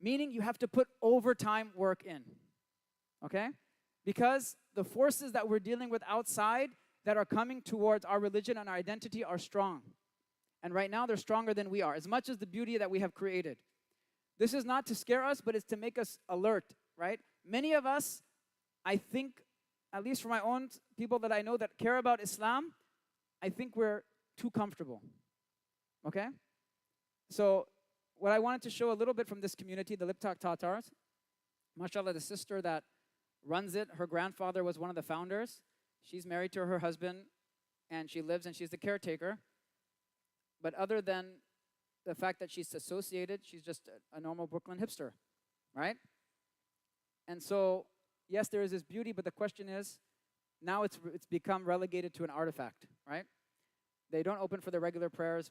meaning you have to put overtime work in, okay? Because the forces that we're dealing with outside that are coming towards our religion and our identity are strong. And right now, they're stronger than we are, as much as the beauty that we have created. This is not to scare us, but it's to make us alert, right? Many of us, I think, at least for my own people that I know that care about Islam, I think we're too comfortable, okay? So what I wanted to show a little bit from this community, the Liptak Tatars, mashallah, the sister that runs it, her grandfather was one of the founders. She's married to her husband, and she lives, and she's the caretaker. But other than the fact that she's associated, she's just a normal Brooklyn hipster, right? And so, yes, there is this beauty, but the question is, now it's become relegated to an artifact, right? They don't open for the regular prayers.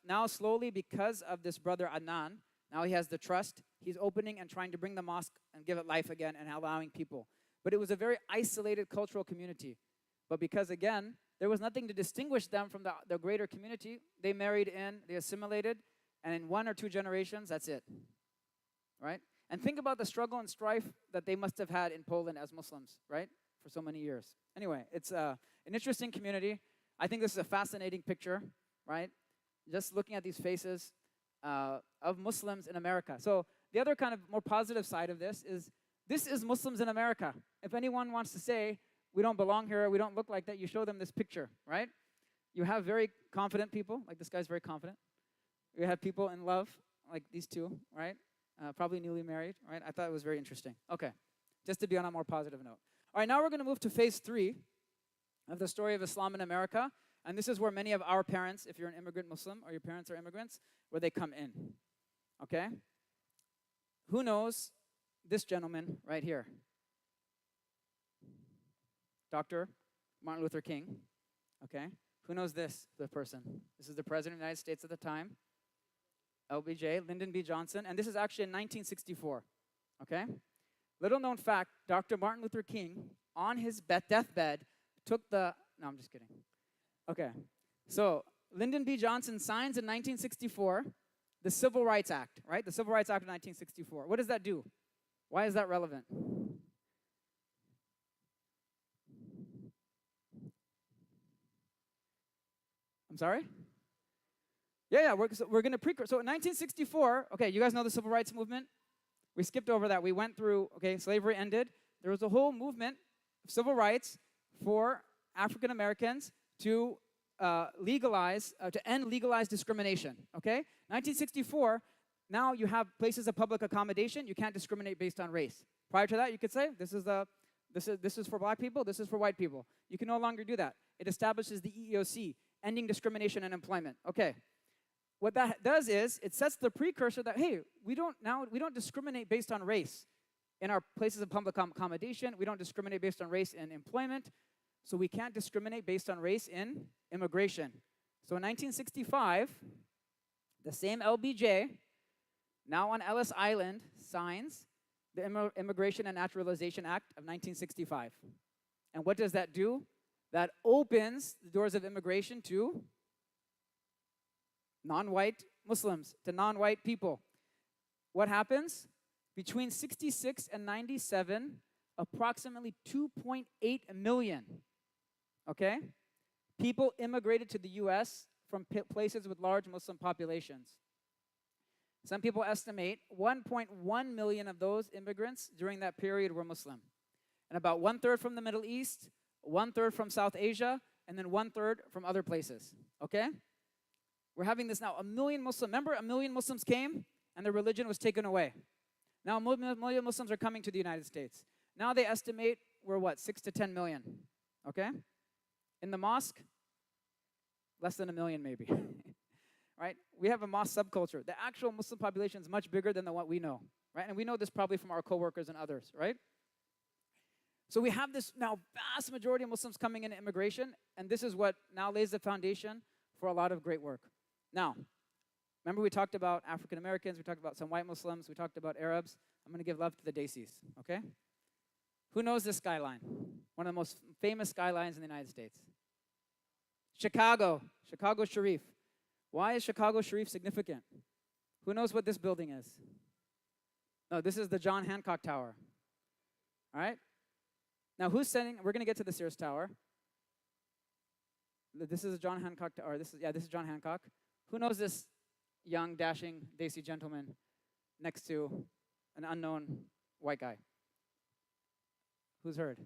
Now, slowly, because of this brother Adnan, now he has the trust. He's opening and trying to bring the mosque and give it life again and allowing people. But it was a very isolated cultural community. But because, again, there was nothing to distinguish them from the greater community, they married in, they assimilated, and in 1 or 2 generations, that's it. Right? And think about the struggle and strife that they must have had in Poland as Muslims, right? For so many years. Anyway, it's an interesting community. I think this is a fascinating picture, right? Just looking at these faces of Muslims in America. So the other kind of more positive side of this is Muslims in America. If anyone wants to say, we don't belong here, we don't look like that, you show them this picture, right? You have very confident people, like this guy's very confident. You have people in love, like these two, right? Probably newly married, right? I thought it was very interesting. Okay, just to be on a more positive note. All right, now we're going to move to phase 3 of the story of Islam in America. And this is where many of our parents, if you're an immigrant Muslim or your parents are immigrants, where they come in. Okay? Who knows this gentleman right here? Dr. Martin Luther King. Okay? Who knows this person? This is the President of the United States at the time. LBJ, Lyndon B. Johnson. And this is actually in 1964. Okay? Little known fact, Dr. Martin Luther King, on his deathbed, took the... No, I'm just kidding. Okay, so Lyndon B. Johnson signs in 1964 the Civil Rights Act, right? The Civil Rights Act of 1964. What does that do? Why is that relevant? I'm sorry? Yeah, we're going to So in 1964, okay, you guys know the Civil Rights Movement? We skipped over that. We went through, okay, slavery ended. There was a whole movement of civil rights for African Americans to end legalized discrimination, okay? 1964, now you have places of public accommodation. You can't discriminate based on race. Prior to that, you could say, this is for black people, this is for white people. You can no longer do that. It establishes the EEOC, ending discrimination in employment. Okay. What that does is, it sets the precursor that, hey, we don't discriminate based on race in our places of public accommodation. We don't discriminate based on race in employment. So we can't discriminate based on race in immigration. So in 1965, the same LBJ, now on Ellis Island, signs the Immigration and Naturalization Act of 1965. And what does that do? That opens the doors of immigration to non-white Muslims, to non-white people. What happens? Between 66 and 97, approximately 2.8 million, okay, people immigrated to the U.S. from places with large Muslim populations. Some people estimate 1.1 million of those immigrants during that period were Muslim. And about 1/3 from the Middle East, 1/3 from South Asia, and then 1/3 from other places, okay? We're having this now, 1 million Muslims. Remember, 1 million Muslims came and their religion was taken away. Now 1 million Muslims are coming to the United States. Now they estimate we're what, 6 to 10 million, okay? In the mosque, less than 1 million maybe, right? We have a mosque subculture. The actual Muslim population is much bigger than what we know, right? And we know this probably from our coworkers and others, right? So we have this now vast majority of Muslims coming into immigration, and this is what now lays the foundation for a lot of great work. Now, remember we talked about African Americans, we talked about some white Muslims, we talked about Arabs. I'm going to give love to the Desis, okay? Who knows this skyline? One of the most famous skylines in the United States. Chicago Sharif. Why is Chicago Sharif significant? Who knows what this building is? No, this is the John Hancock Tower. All right? Now, who's sending? We're going to get to the Sears Tower. This is a John Hancock Tower. This is John Hancock. Who knows this young, dashing, Desi gentleman next to an unknown white guy? Who's heard?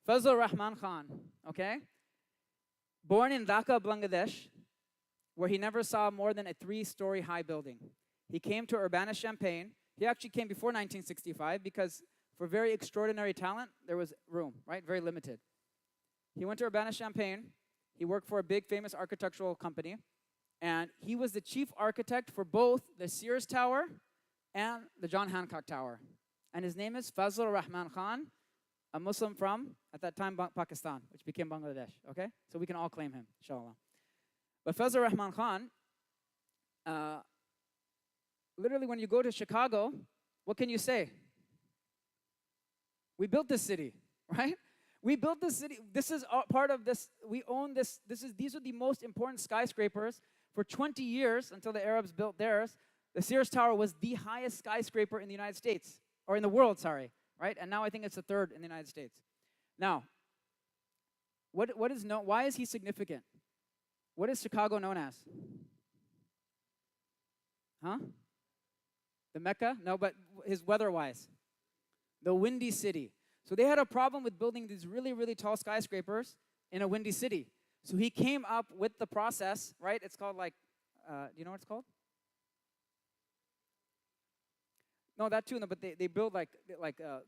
Fazlur Rahman Khan, okay? Born in Dhaka, Bangladesh, where he never saw more than a 3-story high building. He came to Urbana-Champaign. He actually came before 1965 because for very extraordinary talent, there was room, right? Very limited. He went to Urbana-Champaign. He worked for a big, famous architectural company. And he was the chief architect for both the Sears Tower and the John Hancock Tower. And his name is Fazlur Rahman Khan, a Muslim from, at that time, Pakistan, which became Bangladesh, okay? So we can all claim him, inshallah. But Fazl Rahman Khan, literally when you go to Chicago, what can you say? We built this city, right? We built this city. This is part of this. We own this. These are the most important skyscrapers. For 20 years, until the Arabs built theirs, the Sears Tower was the highest skyscraper in the United States, or in the world, sorry, right? And now I think it's the third in the United States. Now, why is he significant? What is Chicago known as? Huh? The Mecca? No, but his weather-wise. The windy city. So they had a problem with building these really, really tall skyscrapers in a windy city. So he came up with the process, right? It's called like, do you know what it's called? No, that too, no, but they build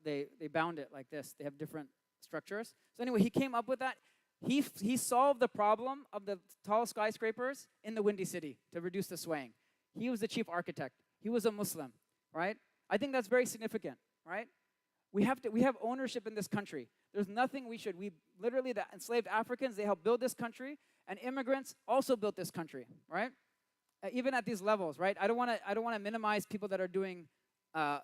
they bound it like this. They have different structures. So anyway, he came up with that. He solved the problem of the tall skyscrapers in the windy city to reduce the swaying. He was the chief architect. He was a Muslim, right? I think that's very significant, right? We have ownership in this country. There's nothing we literally, the enslaved Africans, they helped build this country, and immigrants also built this country, right? Even at these levels, right? I don't want to minimize people that are doing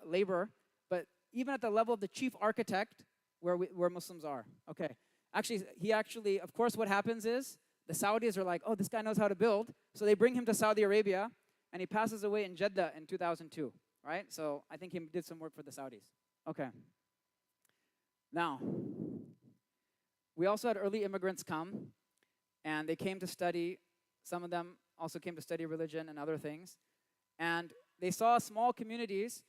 labor, but even at the level of the chief architect, where Muslims are, okay. Actually, of course, what happens is the Saudis are like, oh, this guy knows how to build, so they bring him to Saudi Arabia, and he passes away in Jeddah in 2002, right? So I think he did some work for the Saudis. Okay. Now, we also had early immigrants come, and they came to study. Some of them also came to study religion and other things. And they saw small communities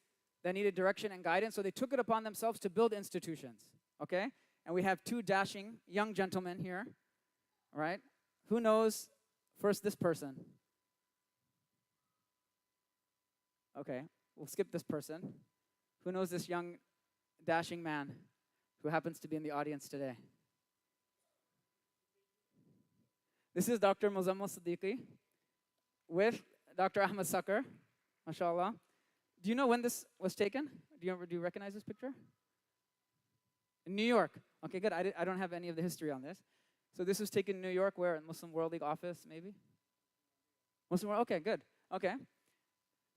that needed direction and guidance, so they took it upon themselves to build institutions, okay? And we have two dashing young gentlemen here, all right? Who knows, first, this person? Okay, we'll skip this person. Who knows this young, dashing man who happens to be in the audience today? This is Dr. Muzammil Siddiqui with Dr. Ahmed Sakar, mashallah. Do you know when this was taken? Do you recognize this picture? In New York. Okay, good. I don't have any of the history on this. So this was taken in New York, where? In Muslim World League office, maybe? Muslim World, okay, good. Okay.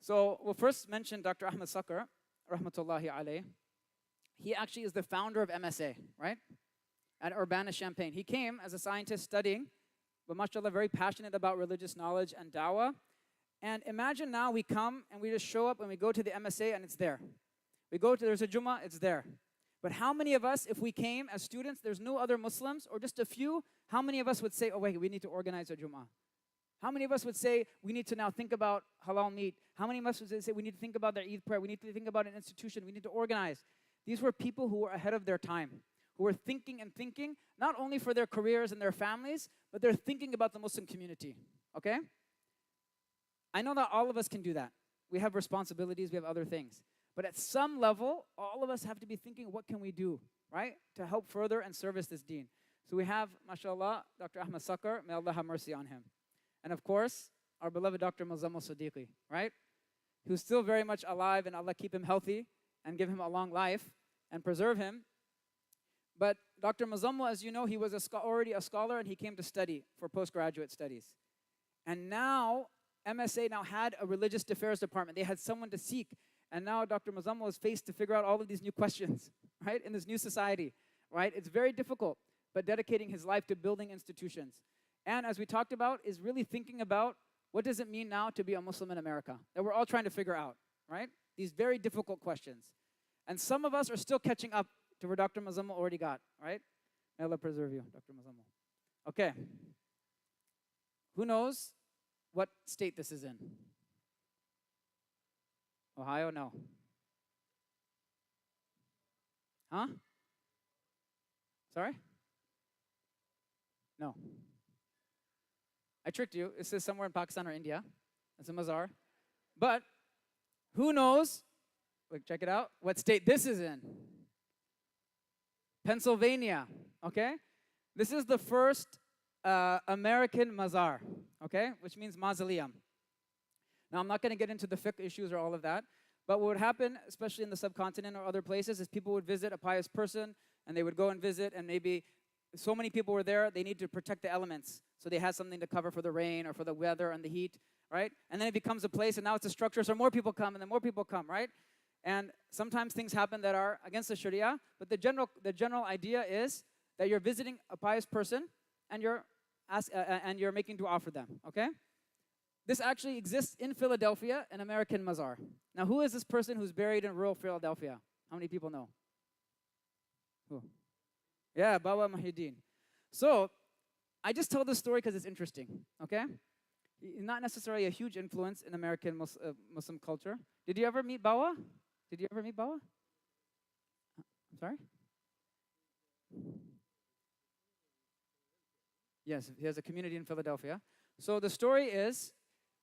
So we'll first mention Dr. Ahmed Sakar, rahmatullahi alayh. He actually is the founder of MSA, right? At Urbana-Champaign. He came as a scientist studying, but mashallah, very passionate about religious knowledge and dawah. And imagine now we come and we just show up and we go to the MSA and it's there. There's a Jummah, it's there. But how many of us, if we came as students, there's no other Muslims, or just a few, how many of us would say, oh wait, we need to organize a Jummah? How many of us would say, we need to now think about halal meat? How many of us would say, we need to think about their Eid prayer? We need to think about an institution. We need to organize. These were people who were ahead of their time, who were thinking, not only for their careers and their families, but they're thinking about the Muslim community, okay? I know that all of us can do that. We have responsibilities, we have other things. But at some level, all of us have to be thinking, what can we do, right? To help further and service this deen. So we have, mashallah, Dr. Ahmed Sakar, may Allah have mercy on him. And of course, our beloved Dr. Muzammil Siddiqui, right? Who's still very much alive, and Allah keep him healthy and give him a long life and preserve him. But Dr. Muzammil, as you know, he was already a scholar, and he came to study for postgraduate studies. And now, MSA now had a religious affairs department. They had someone to seek. And now Dr. Muzammil is faced to figure out all of these new questions, right? In this new society, right? It's very difficult, but dedicating his life to building institutions. And as we talked about, is really thinking about what does it mean now to be a Muslim in America? That we're all trying to figure out, right? These very difficult questions. And some of us are still catching up to where Dr. Muzammil already got, right? May Allah preserve you, Dr. Muzammil. Okay. Who knows what state this is in? Ohio? No. Huh? Sorry? No. I tricked you. It says somewhere in Pakistan or India. It's a mazar. But who knows, like, check it out, what state this is in? Pennsylvania, okay? This is the first American mazar, okay? Which means mausoleum. Now, I'm not going to get into the fiqh issues or all of that, but what would happen, especially in the subcontinent or other places, is people would visit a pious person, and they would go and visit, and maybe so many people were there, they need to protect the elements. So they had something to cover for the rain or for the weather and the heat, right? And then it becomes a place, and now it's a structure, so more people come, and then more people come, right? And sometimes things happen that are against the Sharia, but the general idea is that you're visiting a pious person, and you're making dua for them, okay? This actually exists in Philadelphia, an American Mazar. Now, who is this person who's buried in rural Philadelphia? How many people know? Who? Yeah, Bawa Muhyiddin. So, I just tell this story because it's interesting, okay? Not necessarily a huge influence in American Muslim culture. Did you ever meet Bawa? Did you ever meet Bawa? I'm sorry? Yes, he has a community in Philadelphia. So the story is,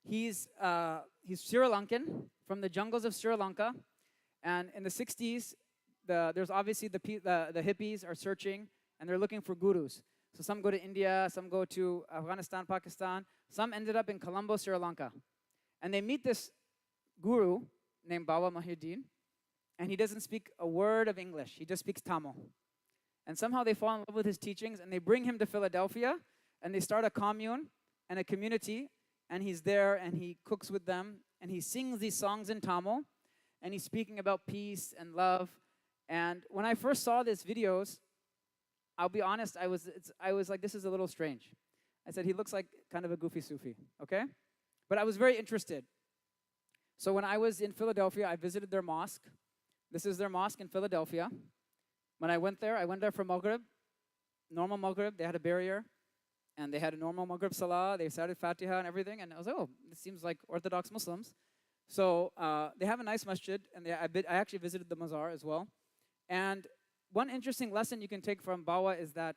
he's Sri Lankan, from the jungles of Sri Lanka, and in the 60s, there's obviously the hippies are searching, and they're looking for gurus. So some go to India, some go to Afghanistan, Pakistan, some ended up in Colombo, Sri Lanka. And they meet this guru named Bawa Muhyiddin, and he doesn't speak a word of English, he just speaks Tamil. And somehow they fall in love with his teachings, and they bring him to Philadelphia, and they start a commune and a community, and he's there, and he cooks with them, and he sings these songs in Tamil, and he's speaking about peace and love. And when I first saw these videos, I'll be honest, I was like, this is a little strange. I said, he looks like kind of a goofy Sufi, okay? But I was very interested. So when I was in Philadelphia, I visited their mosque. This is their mosque in Philadelphia. When I went there for Maghrib, normal Maghrib, they had a barrier, and they had a normal Maghrib Salah, they started Fatiha and everything, and I was like, oh, this seems like Orthodox Muslims. So they have a nice masjid, and I actually visited the Mazar as well. And one interesting lesson you can take from Bawa is that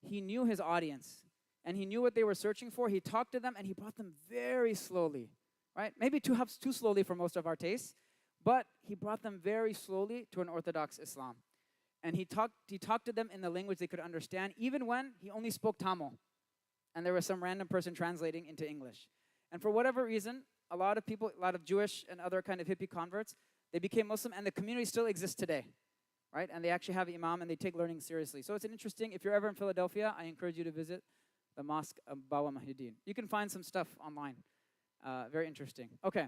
he knew his audience, and he knew what they were searching for. He talked to them, and he brought them very slowly, right? Maybe too slowly for most of our tastes, but he brought them very slowly to an Orthodox Islam. And he talked to them in the language they could understand, even when he only spoke Tamil, and there was some random person translating into English. And for whatever reason, a lot of people, a lot of Jewish and other kind of hippie converts, they became Muslim, and the community still exists today, right? And they actually have an imam, and they take learning seriously. So it's an interesting, if you're ever in Philadelphia, I encourage you to visit the mosque of Bawa Muhyiddin. You can find some stuff online. Very interesting. Okay.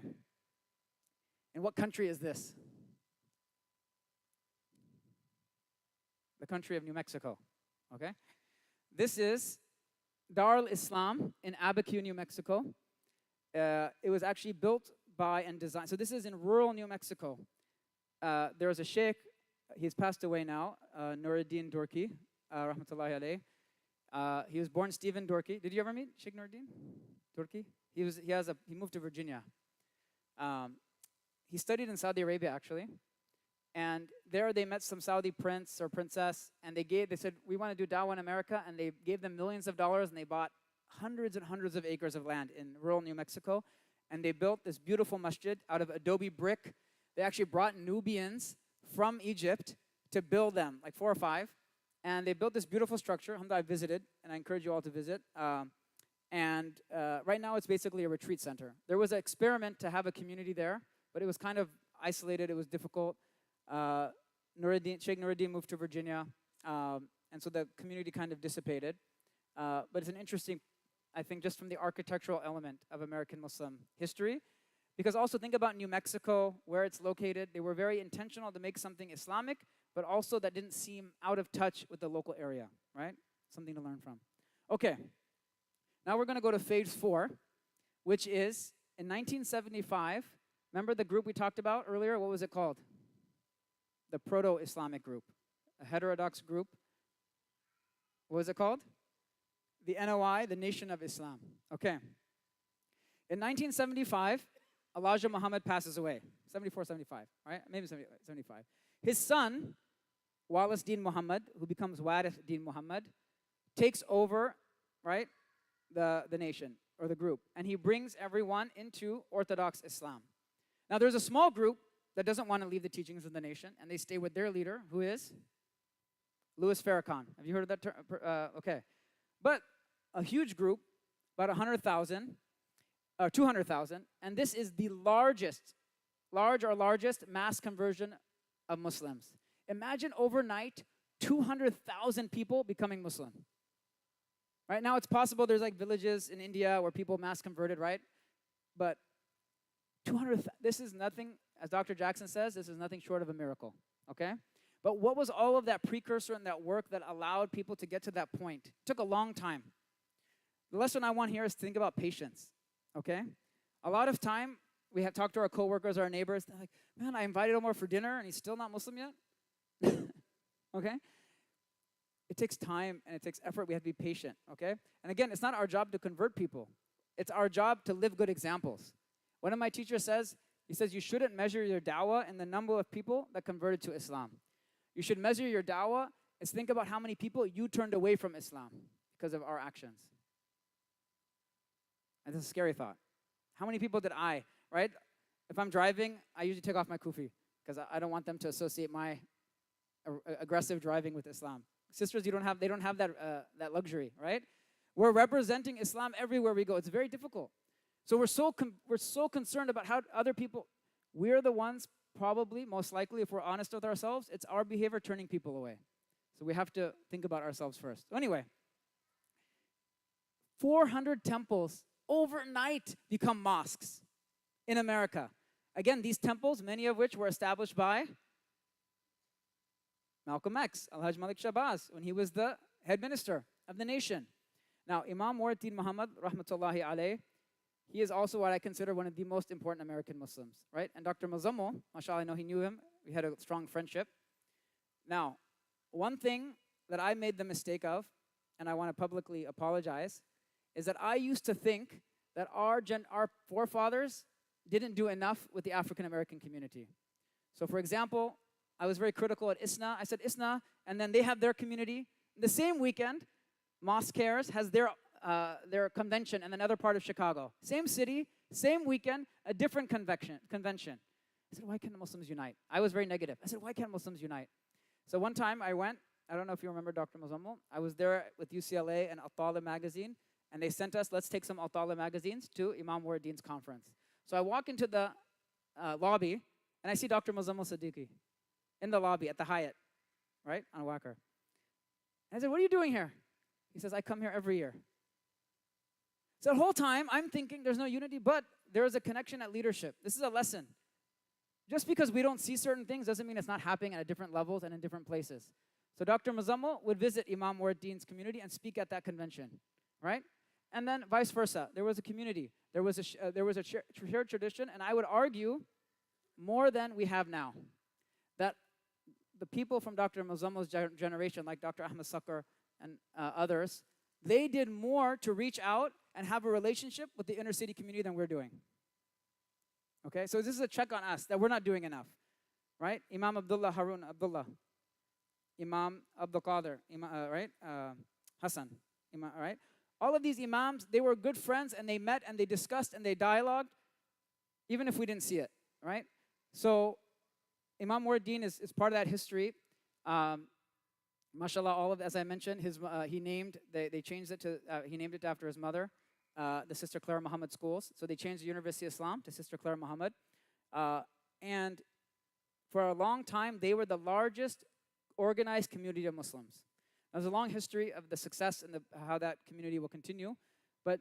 And what country is this? The country of New Mexico, okay? This is Dar al-Islam in Abiquiu, New Mexico. It was actually built by and designed. So this is in rural New Mexico. There was a sheikh, he's passed away now, Nuruddin Dorki, rahmatullahi alayh. He was born Stephen Dorki. Did you ever meet Sheikh Nuruddin Dorki? He moved to Virginia. He studied in Saudi Arabia, actually. And there they met some Saudi prince or princess, and they said, we want to do dawah in America, and they gave them millions of dollars, and they bought hundreds and hundreds of acres of land in rural New Mexico, and they built this beautiful masjid out of adobe brick. They actually brought Nubians from Egypt to build them, like 4 or 5, and they built this beautiful structure. Alhamdulillah, I visited, and I encourage you all to visit. Right now it's basically a retreat center. There was an experiment to have a community there, but it was kind of isolated, it was difficult. Sheikh Nuruddin moved to Virginia, and so the community kind of dissipated. But it's an interesting, I think, just from the architectural element of American Muslim history. Because also think about New Mexico, where it's located. They were very intentional to make something Islamic, but also that didn't seem out of touch with the local area, right? Something to learn from. Okay, now we're going to go to phase 4, which is in 1975. Remember the group we talked about earlier? What was it called? The Proto-Islamic group, a heterodox group. What was it called? The NOI, the Nation of Islam. Okay. In 1975, Elijah Muhammad passes away. 74, 75, right? Maybe 75. His son, Wallace Din Muhammad, who becomes Warith Din Muhammad, takes over, right, the nation or the group, and he brings everyone into Orthodox Islam. Now, there's a small group that doesn't want to leave the teachings of the nation, and they stay with their leader, who is Louis Farrakhan. Have you heard of that term? Okay. But a huge group, about 100,000, or 200,000, and this is the largest mass conversion of Muslims. Imagine overnight 200,000 people becoming Muslim. Right now, it's possible there's like villages in India where people mass converted, right? But 200, this is nothing, as Dr. Jackson says, this is nothing short of a miracle, okay? But what was all of that precursor and that work that allowed people to get to that point? It took a long time. The lesson I want here is to think about patience, okay? A lot of time, we have talked to our coworkers, our neighbors, they're like, man, I invited Omar for dinner and he's still not Muslim yet, okay? It takes time and it takes effort. We have to be patient, okay? And again, it's not our job to convert people. It's our job to live good examples. One of my teachers says, he says, you shouldn't measure your dawah in the number of people that converted to Islam. You should measure your dawah is think about how many people you turned away from Islam because of our actions. And this is a scary thought. How many people did I, right? If I'm driving, I usually take off my kufi because I don't want them to associate my aggressive driving with Islam. Sisters, they don't have that luxury, right? We're representing Islam everywhere we go. It's very difficult. So we're so concerned about how other people, we're the ones probably, most likely, if we're honest with ourselves, it's our behavior turning people away. So we have to think about ourselves first. So anyway, 400 temples overnight become mosques in America. Again, these temples, many of which were established by Malcolm X, Al-Hajj Malik Shabazz, when he was the head minister of the nation. Now, Imam Mu'addin Muhammad, rahmatullahi alayh, he is also what I consider one of the most important American Muslims, right? And Dr. Muzammil, mashallah, I know he knew him. We had a strong friendship. Now, one thing that I made the mistake of, and I want to publicly apologize, is that I used to think that our forefathers didn't do enough with the African American community. So for example, I was very critical at ISNA. I said ISNA, and then they have their community. The same weekend, Mosque Cares has their convention in another part of Chicago. Same city, same weekend, a different convention. I said, why can't Muslims unite? I was very negative. I said, why can't Muslims unite? So one time I went, I don't know if you remember Dr. Muzammil, I was there with UCLA and Al-Talib magazine, and they sent us, let's take some Al-Talib magazines to Imam Mu'addin's conference. So I walk into the lobby, and I see Dr. Muzammil Siddiqui in the lobby at the Hyatt, right, on Wacker. And I said, what are you doing here? He says, I come here every year. So the whole time, I'm thinking there's no unity, but there is a connection at leadership. This is a lesson. Just because we don't see certain things doesn't mean it's not happening at different levels and in different places. So Dr. Muzammil would visit Imam Mu'addin's community and speak at that convention, right? And then vice versa. There was a community. There was a shared tradition, and I would argue more than we have now. That the people from Dr. Muzammil's generation, like Dr. Ahmed Sakr and others, they did more to reach out and have a relationship with the inner city community than we're doing. Okay, so this is a check on us that we're not doing enough, right? Imam Abdullah Harun Abdullah, Imam Abdul Qadir, right? Hassan, Imam, right? All of these imams, they were good friends and they met and they discussed and they dialogued, even if we didn't see it, right? So Imam Mu'addin is part of that history. Mashallah, all of, as I mentioned, he named it after his mother, the Sister Clara Muhammad schools. So they changed the University of Islam to Sister Clara Muhammad. And for a long time, they were the largest organized community of Muslims. There's a long history of the success and how that community will continue. But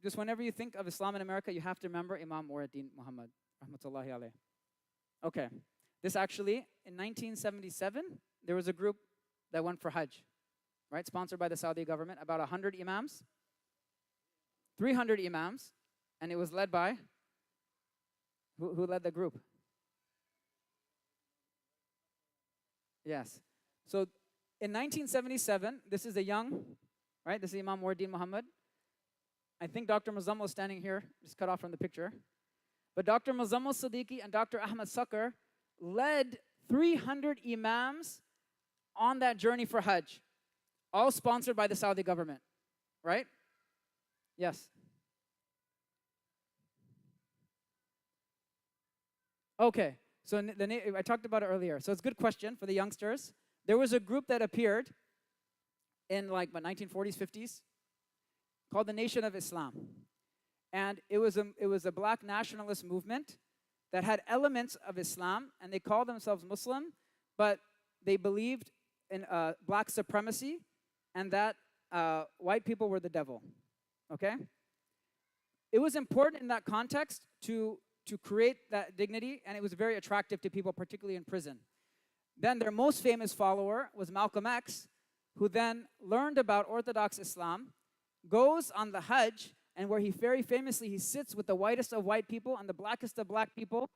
just whenever you think of Islam in America, you have to remember Imam Mu'addin Muhammad, rahmatullahi alayh. Okay, this actually, in 1977, there was a group that went for Hajj, right? Sponsored by the Saudi government, about 100 imams, 300 imams, and it was led by, who led the group? Yes. So in 1977, this is a young, right? This is Imam Mu'addin Muhammad. I think Dr. Muzammil is standing here, just cut off from the picture. But Dr. Muzammil Siddiqui and Dr. Ahmed Sakr led 300 imams on that journey for Hajj, all sponsored by the Saudi government, right? Yes. Okay, so I talked about it earlier. So it's a good question for the youngsters. There was a group that appeared in like the 1940s, 50s, called the Nation of Islam. And it was a black nationalist movement that had elements of Islam, and they called themselves Muslim, but they believed in black supremacy, and that white people were the devil. Okay? It was important in that context to create that dignity, and it was very attractive to people, particularly in prison. Then their most famous follower was Malcolm X, who then learned about Orthodox Islam, goes on the Hajj, and where he very famously, he sits with the whitest of white people and the blackest of black people,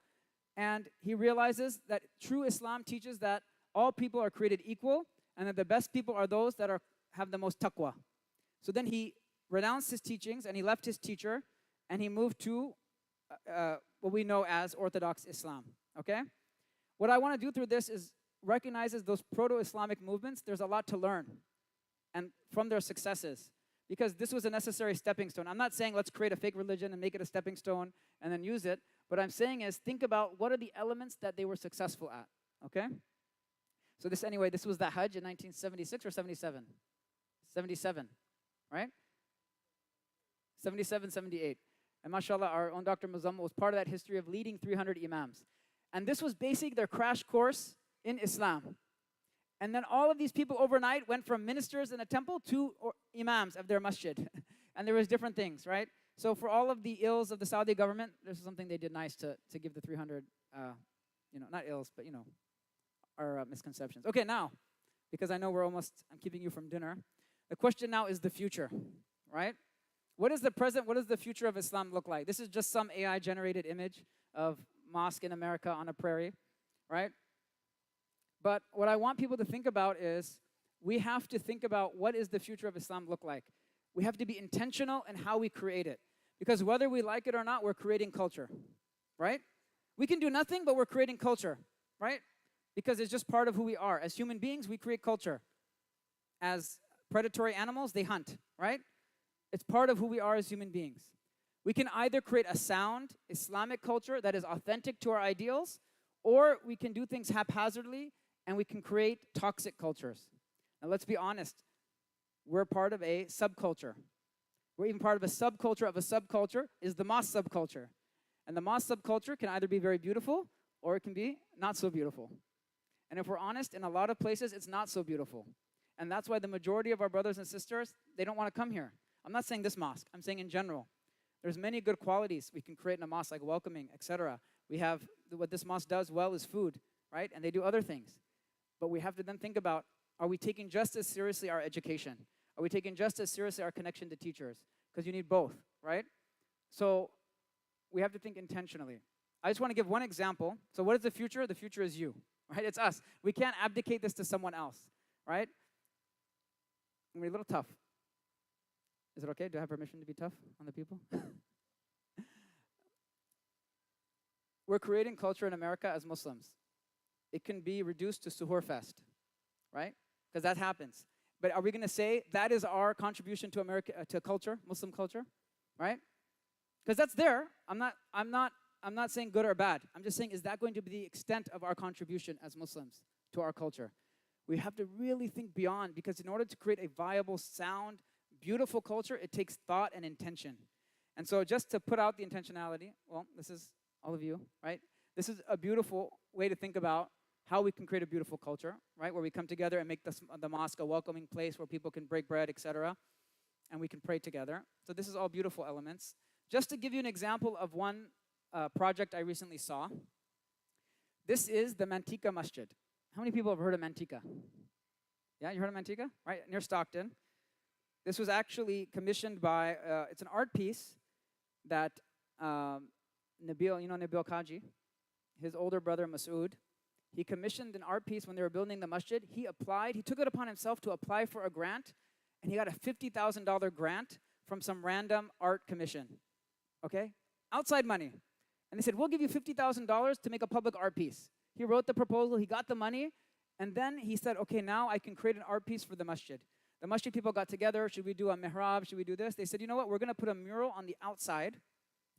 and he realizes that true Islam teaches that all people are created equal, and that the best people are those that have the most taqwa. So then he renounced his teachings, and he left his teacher, and he moved to what we know as Orthodox Islam, okay? What I want to do through this is recognizes those proto-Islamic movements. There's a lot to learn and from their successes, because this was a necessary stepping stone. I'm not saying let's create a fake religion and make it a stepping stone and then use it. What I'm saying is think about what are the elements that they were successful at, okay? So this was the Hajj in 1976 or 77? 77, right? 77, 78. And mashallah, our own Dr. Muizz was part of that history of leading 300 imams. And this was basically their crash course in Islam. And then all of these people overnight went from ministers in a temple to imams of their masjid. And there was different things, right? So for all of the ills of the Saudi government, this is something they did nice to give the 300, not ills, but, our misconceptions. Okay, now, because I know I'm keeping you from dinner. The question now is the future, right? What is the present, what does the future of Islam look like? This is just some AI-generated image of mosque in America on a prairie, right? But what I want people to think about is we have to think about what is the future of Islam look like. We have to be intentional in how we create it. Because whether we like it or not, we're creating culture, right? We can do nothing, but we're creating culture, right? Because it's just part of who we are. As human beings, we create culture. As predatory animals, they hunt, right? It's part of who we are as human beings. We can either create a sound Islamic culture that is authentic to our ideals, or we can do things haphazardly and we can create toxic cultures. Now let's be honest, we're part of a subculture. We're even part of a subculture is the mosque subculture. And the mosque subculture can either be very beautiful or it can be not so beautiful. And if we're honest, in a lot of places, it's not so beautiful. And that's why the majority of our brothers and sisters, they don't want to come here. I'm not saying this mosque, I'm saying in general. There's many good qualities we can create in a mosque, like welcoming, etc. We have, what this mosque does well is food, right? And they do other things. But we have to then think about, are we taking just as seriously our education? Are we taking just as seriously our connection to teachers? Because you need both, right? So we have to think intentionally. I just want to give one example. So what is the future? The future is you, right? It's us. We can't abdicate this to someone else, right? I'm going to be a little tough. Is it okay? Do I have permission to be tough on the people? We're creating culture in America as Muslims. It can be reduced to Suhoor Fest, right? Because that happens. But are we going to say that is our contribution to America, to culture, Muslim culture, right? Because that's there. I'm not saying good or bad. I'm just saying, is that going to be the extent of our contribution as Muslims to our culture? We have to really think beyond, because in order to create a viable, sound, beautiful culture, it takes thought and intention. And so just to put out the intentionality, well, this is all of you, right? This is a beautiful way to think about how we can create a beautiful culture, right? Where we come together and make the mosque a welcoming place where people can break bread, etc. And we can pray together. So this is all beautiful elements. Just to give you an example of one project I recently saw, this is the Mantika Masjid. How many people have heard of Mantika? Yeah, you heard of Mantika? Right, near Stockton. This was actually commissioned by, it's an art piece that Nabil, Nabil Kaji, his older brother Masood, he commissioned an art piece when they were building the masjid. He took it upon himself to apply for a grant, and he got a $50,000 grant from some random art commission, okay? Outside money. And they said, we'll give you $50,000 to make a public art piece. He wrote the proposal, he got the money, and then he said, okay, now I can create an art piece for the masjid. The masjid people got together, should we do a mihrab, should we do this? They said, you know what, we're gonna put a mural on the outside,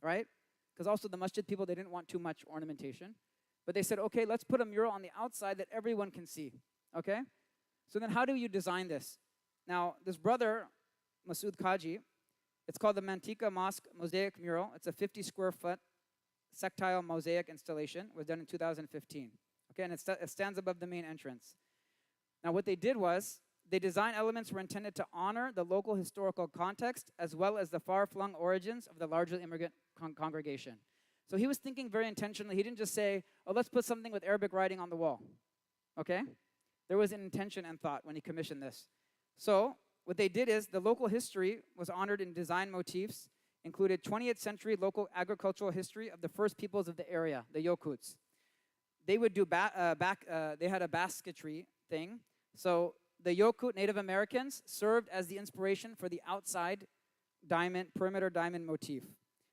right? Because also the masjid people, they didn't want too much ornamentation. But they said, okay, let's put a mural on the outside that everyone can see, okay? So then how do you design this? Now, this brother, Masood Kaji, it's called the Mantika Mosque Mosaic Mural. It's a 50 square foot sectile mosaic installation. It was done in 2015, okay? And it stands above the main entrance. Now, what they did was, the design elements were intended to honor the local historical context as well as the far-flung origins of the larger immigrant congregation. So he was thinking very intentionally. He didn't just say, oh, let's put something with Arabic writing on the wall. Okay? There was an intention and thought when he commissioned this. So what they did is the local history was honored in design motifs, included 20th century local agricultural history of the first peoples of the area, the Yokuts. They would do they had a basketry thing. So the Yokut Native Americans served as the inspiration for the outside perimeter diamond motif.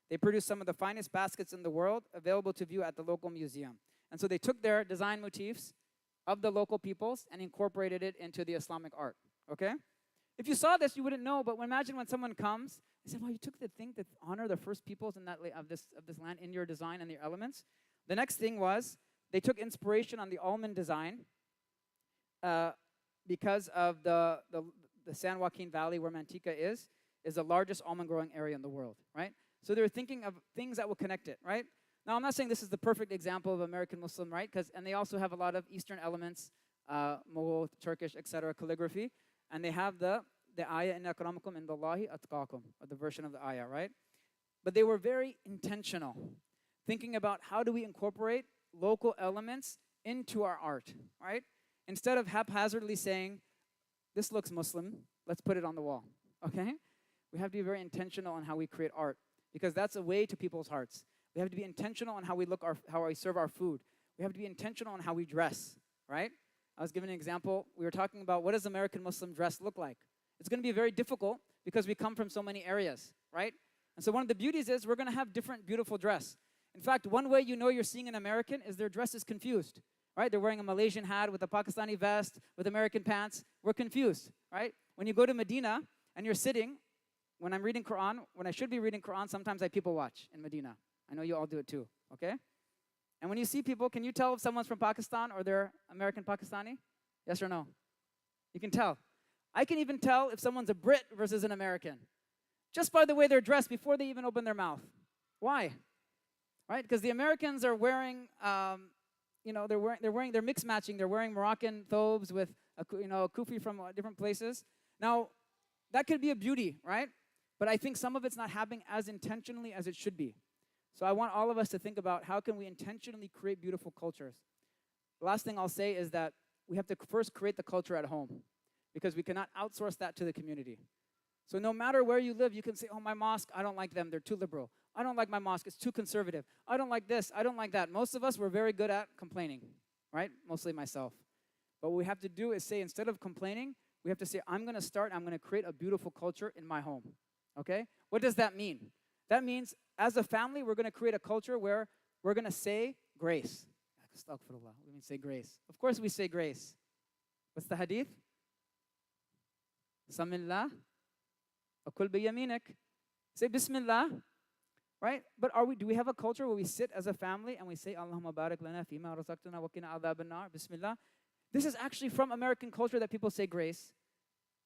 They produced some of the finest baskets in the world available to view at the local museum. And so they took their design motifs of the local peoples and incorporated it into the Islamic art, okay? If you saw this, you wouldn't know, but imagine when someone comes, they say, well, you took the thing to honor the first peoples in of this land in your design and your elements. The next thing was, they took inspiration on the almond design because of the San Joaquin Valley where Manteca is the largest almond growing area in the world, right? So they were thinking of things that will connect it, right? Now, I'm not saying this is the perfect example of American Muslim, right? And they also have a lot of Eastern elements, Mughal, Turkish, etc., calligraphy. And they have the ayah, inna akramakum indallahi atqakum, or the version of the ayah, right? But they were very intentional, thinking about how do we incorporate local elements into our art, right? Instead of haphazardly saying, this looks Muslim, let's put it on the wall, okay? We have to be very intentional on how we create art, because that's a way to people's hearts. We have to be intentional on how we how we serve our food. We have to be intentional on how we dress, right? I was giving an example. We were talking about what does American Muslim dress look like? It's going to be very difficult because we come from so many areas, right? And so one of the beauties is we're going to have different beautiful dress. In fact, one way you know you're seeing an American is their dress is confused, right? They're wearing a Malaysian hat with a Pakistani vest with American pants. We're confused, right? When you go to Medina and you're sitting, when I'm reading Quran, when I should be reading Quran, sometimes I people watch in Medina. I know you all do it too, okay? And when you see people, can you tell if someone's from Pakistan or they're American Pakistani? Yes or no? You can tell. I can even tell if someone's a Brit versus an American, just by the way they're dressed before they even open their mouth. Why? Right? Because the Americans are wearing, they're mix matching. They're wearing Moroccan thobes with a kufi from different places. Now, that could be a beauty, right? But I think some of it's not happening as intentionally as it should be. So I want all of us to think about how can we intentionally create beautiful cultures. The last thing I'll say is that we have to first create the culture at home, because we cannot outsource that to the community. So no matter where you live, you can say, oh, my mosque, I don't like them, they're too liberal. I don't like my mosque, it's too conservative. I don't like this, I don't like that. Most of us were very good at complaining, right? Mostly myself. But what we have to do is say, instead of complaining, we have to say, I'm going to create a beautiful culture in my home, okay? What does that mean? That means, as a family, we're going to create a culture where we're going to say grace. Astaghfirullah, we mean say grace. Of course we say grace. What's the hadith? Samillah, akul biyaminik. Say Bismillah, right? But do we have a culture where we sit as a family and we say, Allahumma barik lana fima razaqtana wa qina adhaban nar, Bismillah? This is actually from American culture that people say grace.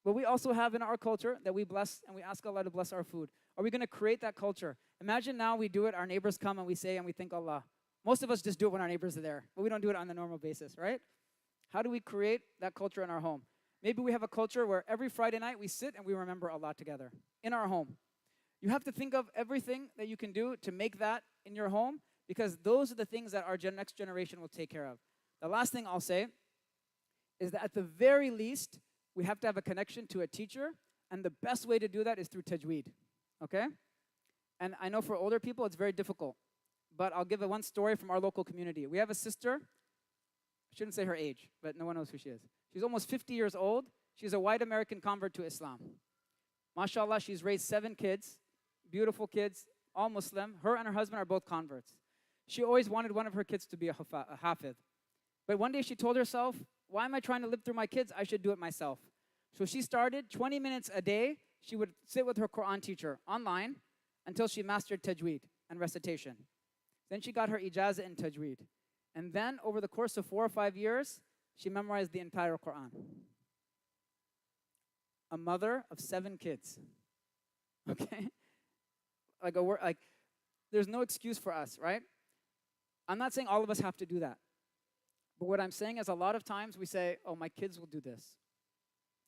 But we also have in our culture that we bless and we ask Allah to bless our food. Are we going to create that culture? Imagine now we do it, our neighbors come and we say and we thank Allah. Most of us just do it when our neighbors are there, but we don't do it on a normal basis, right? How do we create that culture in our home? Maybe we have a culture where every Friday night we sit and we remember Allah together in our home. You have to think of everything that you can do to make that in your home, because those are the things that our next generation will take care of. The last thing I'll say is that at the very least, we have to have a connection to a teacher, and the best way to do that is through tajweed, okay? And I know for older people, it's very difficult, but I'll give one story from our local community. We have a sister, I shouldn't say her age, but no one knows who she is. She's almost 50 years old. She's a white American convert to Islam. MashaAllah, she's raised 7 kids, beautiful kids, all Muslim. Her and her husband are both converts. She always wanted one of her kids to be a hafid. But one day she told herself, why am I trying to live through my kids? I should do it myself. So she started 20 minutes a day. She would sit with her Quran teacher online until she mastered tajweed and recitation. Then she got her ijazah in tajweed. And then over the course of 4 or 5 years, she memorized the entire Quran. A mother of 7 kids. Okay? There's no excuse for us, right? I'm not saying all of us have to do that. But what I'm saying is a lot of times we say, oh, my kids will do this.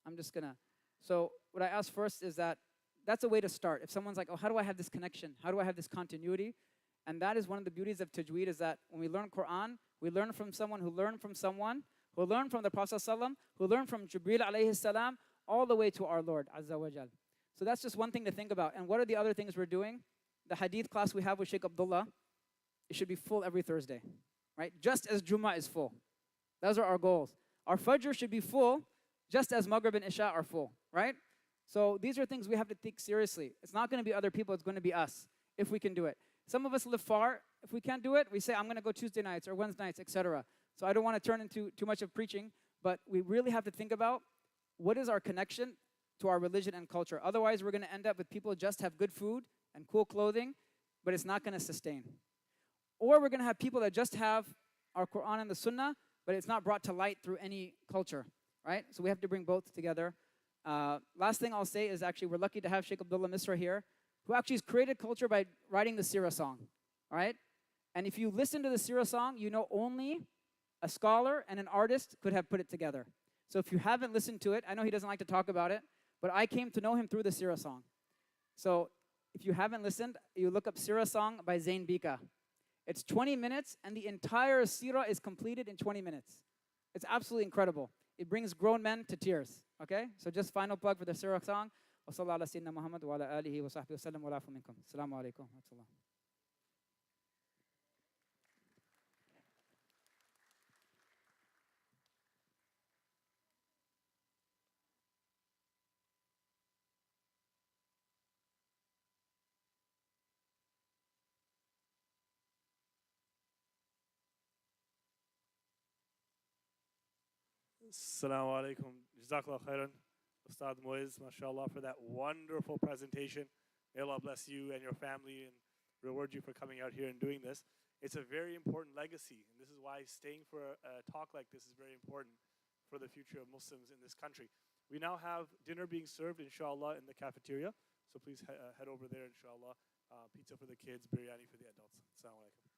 I'm just gonna. So what I ask first is that's a way to start. If someone's like, oh, how do I have this connection? How do I have this continuity? And that is one of the beauties of tajweed, is that when we learn Quran, we learn from someone who learned from someone, who learned from the Prophet ﷺ, who learned from Jibreel alayhi salam, all the way to our Lord Azza wa Jal. So that's just one thing to think about. And what are the other things we're doing? The hadith class we have with Sheikh Abdullah, it should be full every Thursday, right? Just as Jummah is full. Those are our goals. Our Fajr should be full, just as Maghrib and Isha are full, right? So these are things we have to take seriously. It's not going to be other people, it's going to be us, if we can do it. Some of us live far. If we can't do it, we say, I'm going to go Tuesday nights or Wednesday nights, etc. So I don't want to turn into too much of preaching, but we really have to think about what is our connection to our religion and culture. Otherwise, we're going to end up with people just have good food and cool clothing, but it's not going to sustain. Or we're going to have people that just have our Quran and the Sunnah, but it's not brought to light through any culture, right? So we have to bring both together. Last thing I'll say is actually we're lucky to have Sheikh Abdullah Misra here, who actually has created culture by writing the Sirah song, all right? And if you listen to the Sirah song, you know only a scholar and an artist could have put it together. So if you haven't listened to it, I know he doesn't like to talk about it, but I came to know him through the Sirah song. So if you haven't listened, you look up Sirah song by Zain Bika. It's 20 minutes, and the entire Sirah is completed in 20 minutes. It's absolutely incredible. It brings grown men to tears, okay? So just final plug for the Sirah song. وصلى الله على سيدنا محمد وعلى آله وصحبه وسلم والعفو منكم. السلام عليكم ورحمة الله. Assalamu alaikum. Jazakallah khairan. Ustad Muizz, mashallah, for that wonderful presentation. May Allah bless you and your family and reward you for coming out here and doing this. It's a very important legacy, and this is why staying for a talk like this is very important for the future of Muslims in this country. We now have dinner being served, inshallah, in the cafeteria. So please head over there, inshallah. Pizza for the kids, biryani for the adults. Assalamu alaikum.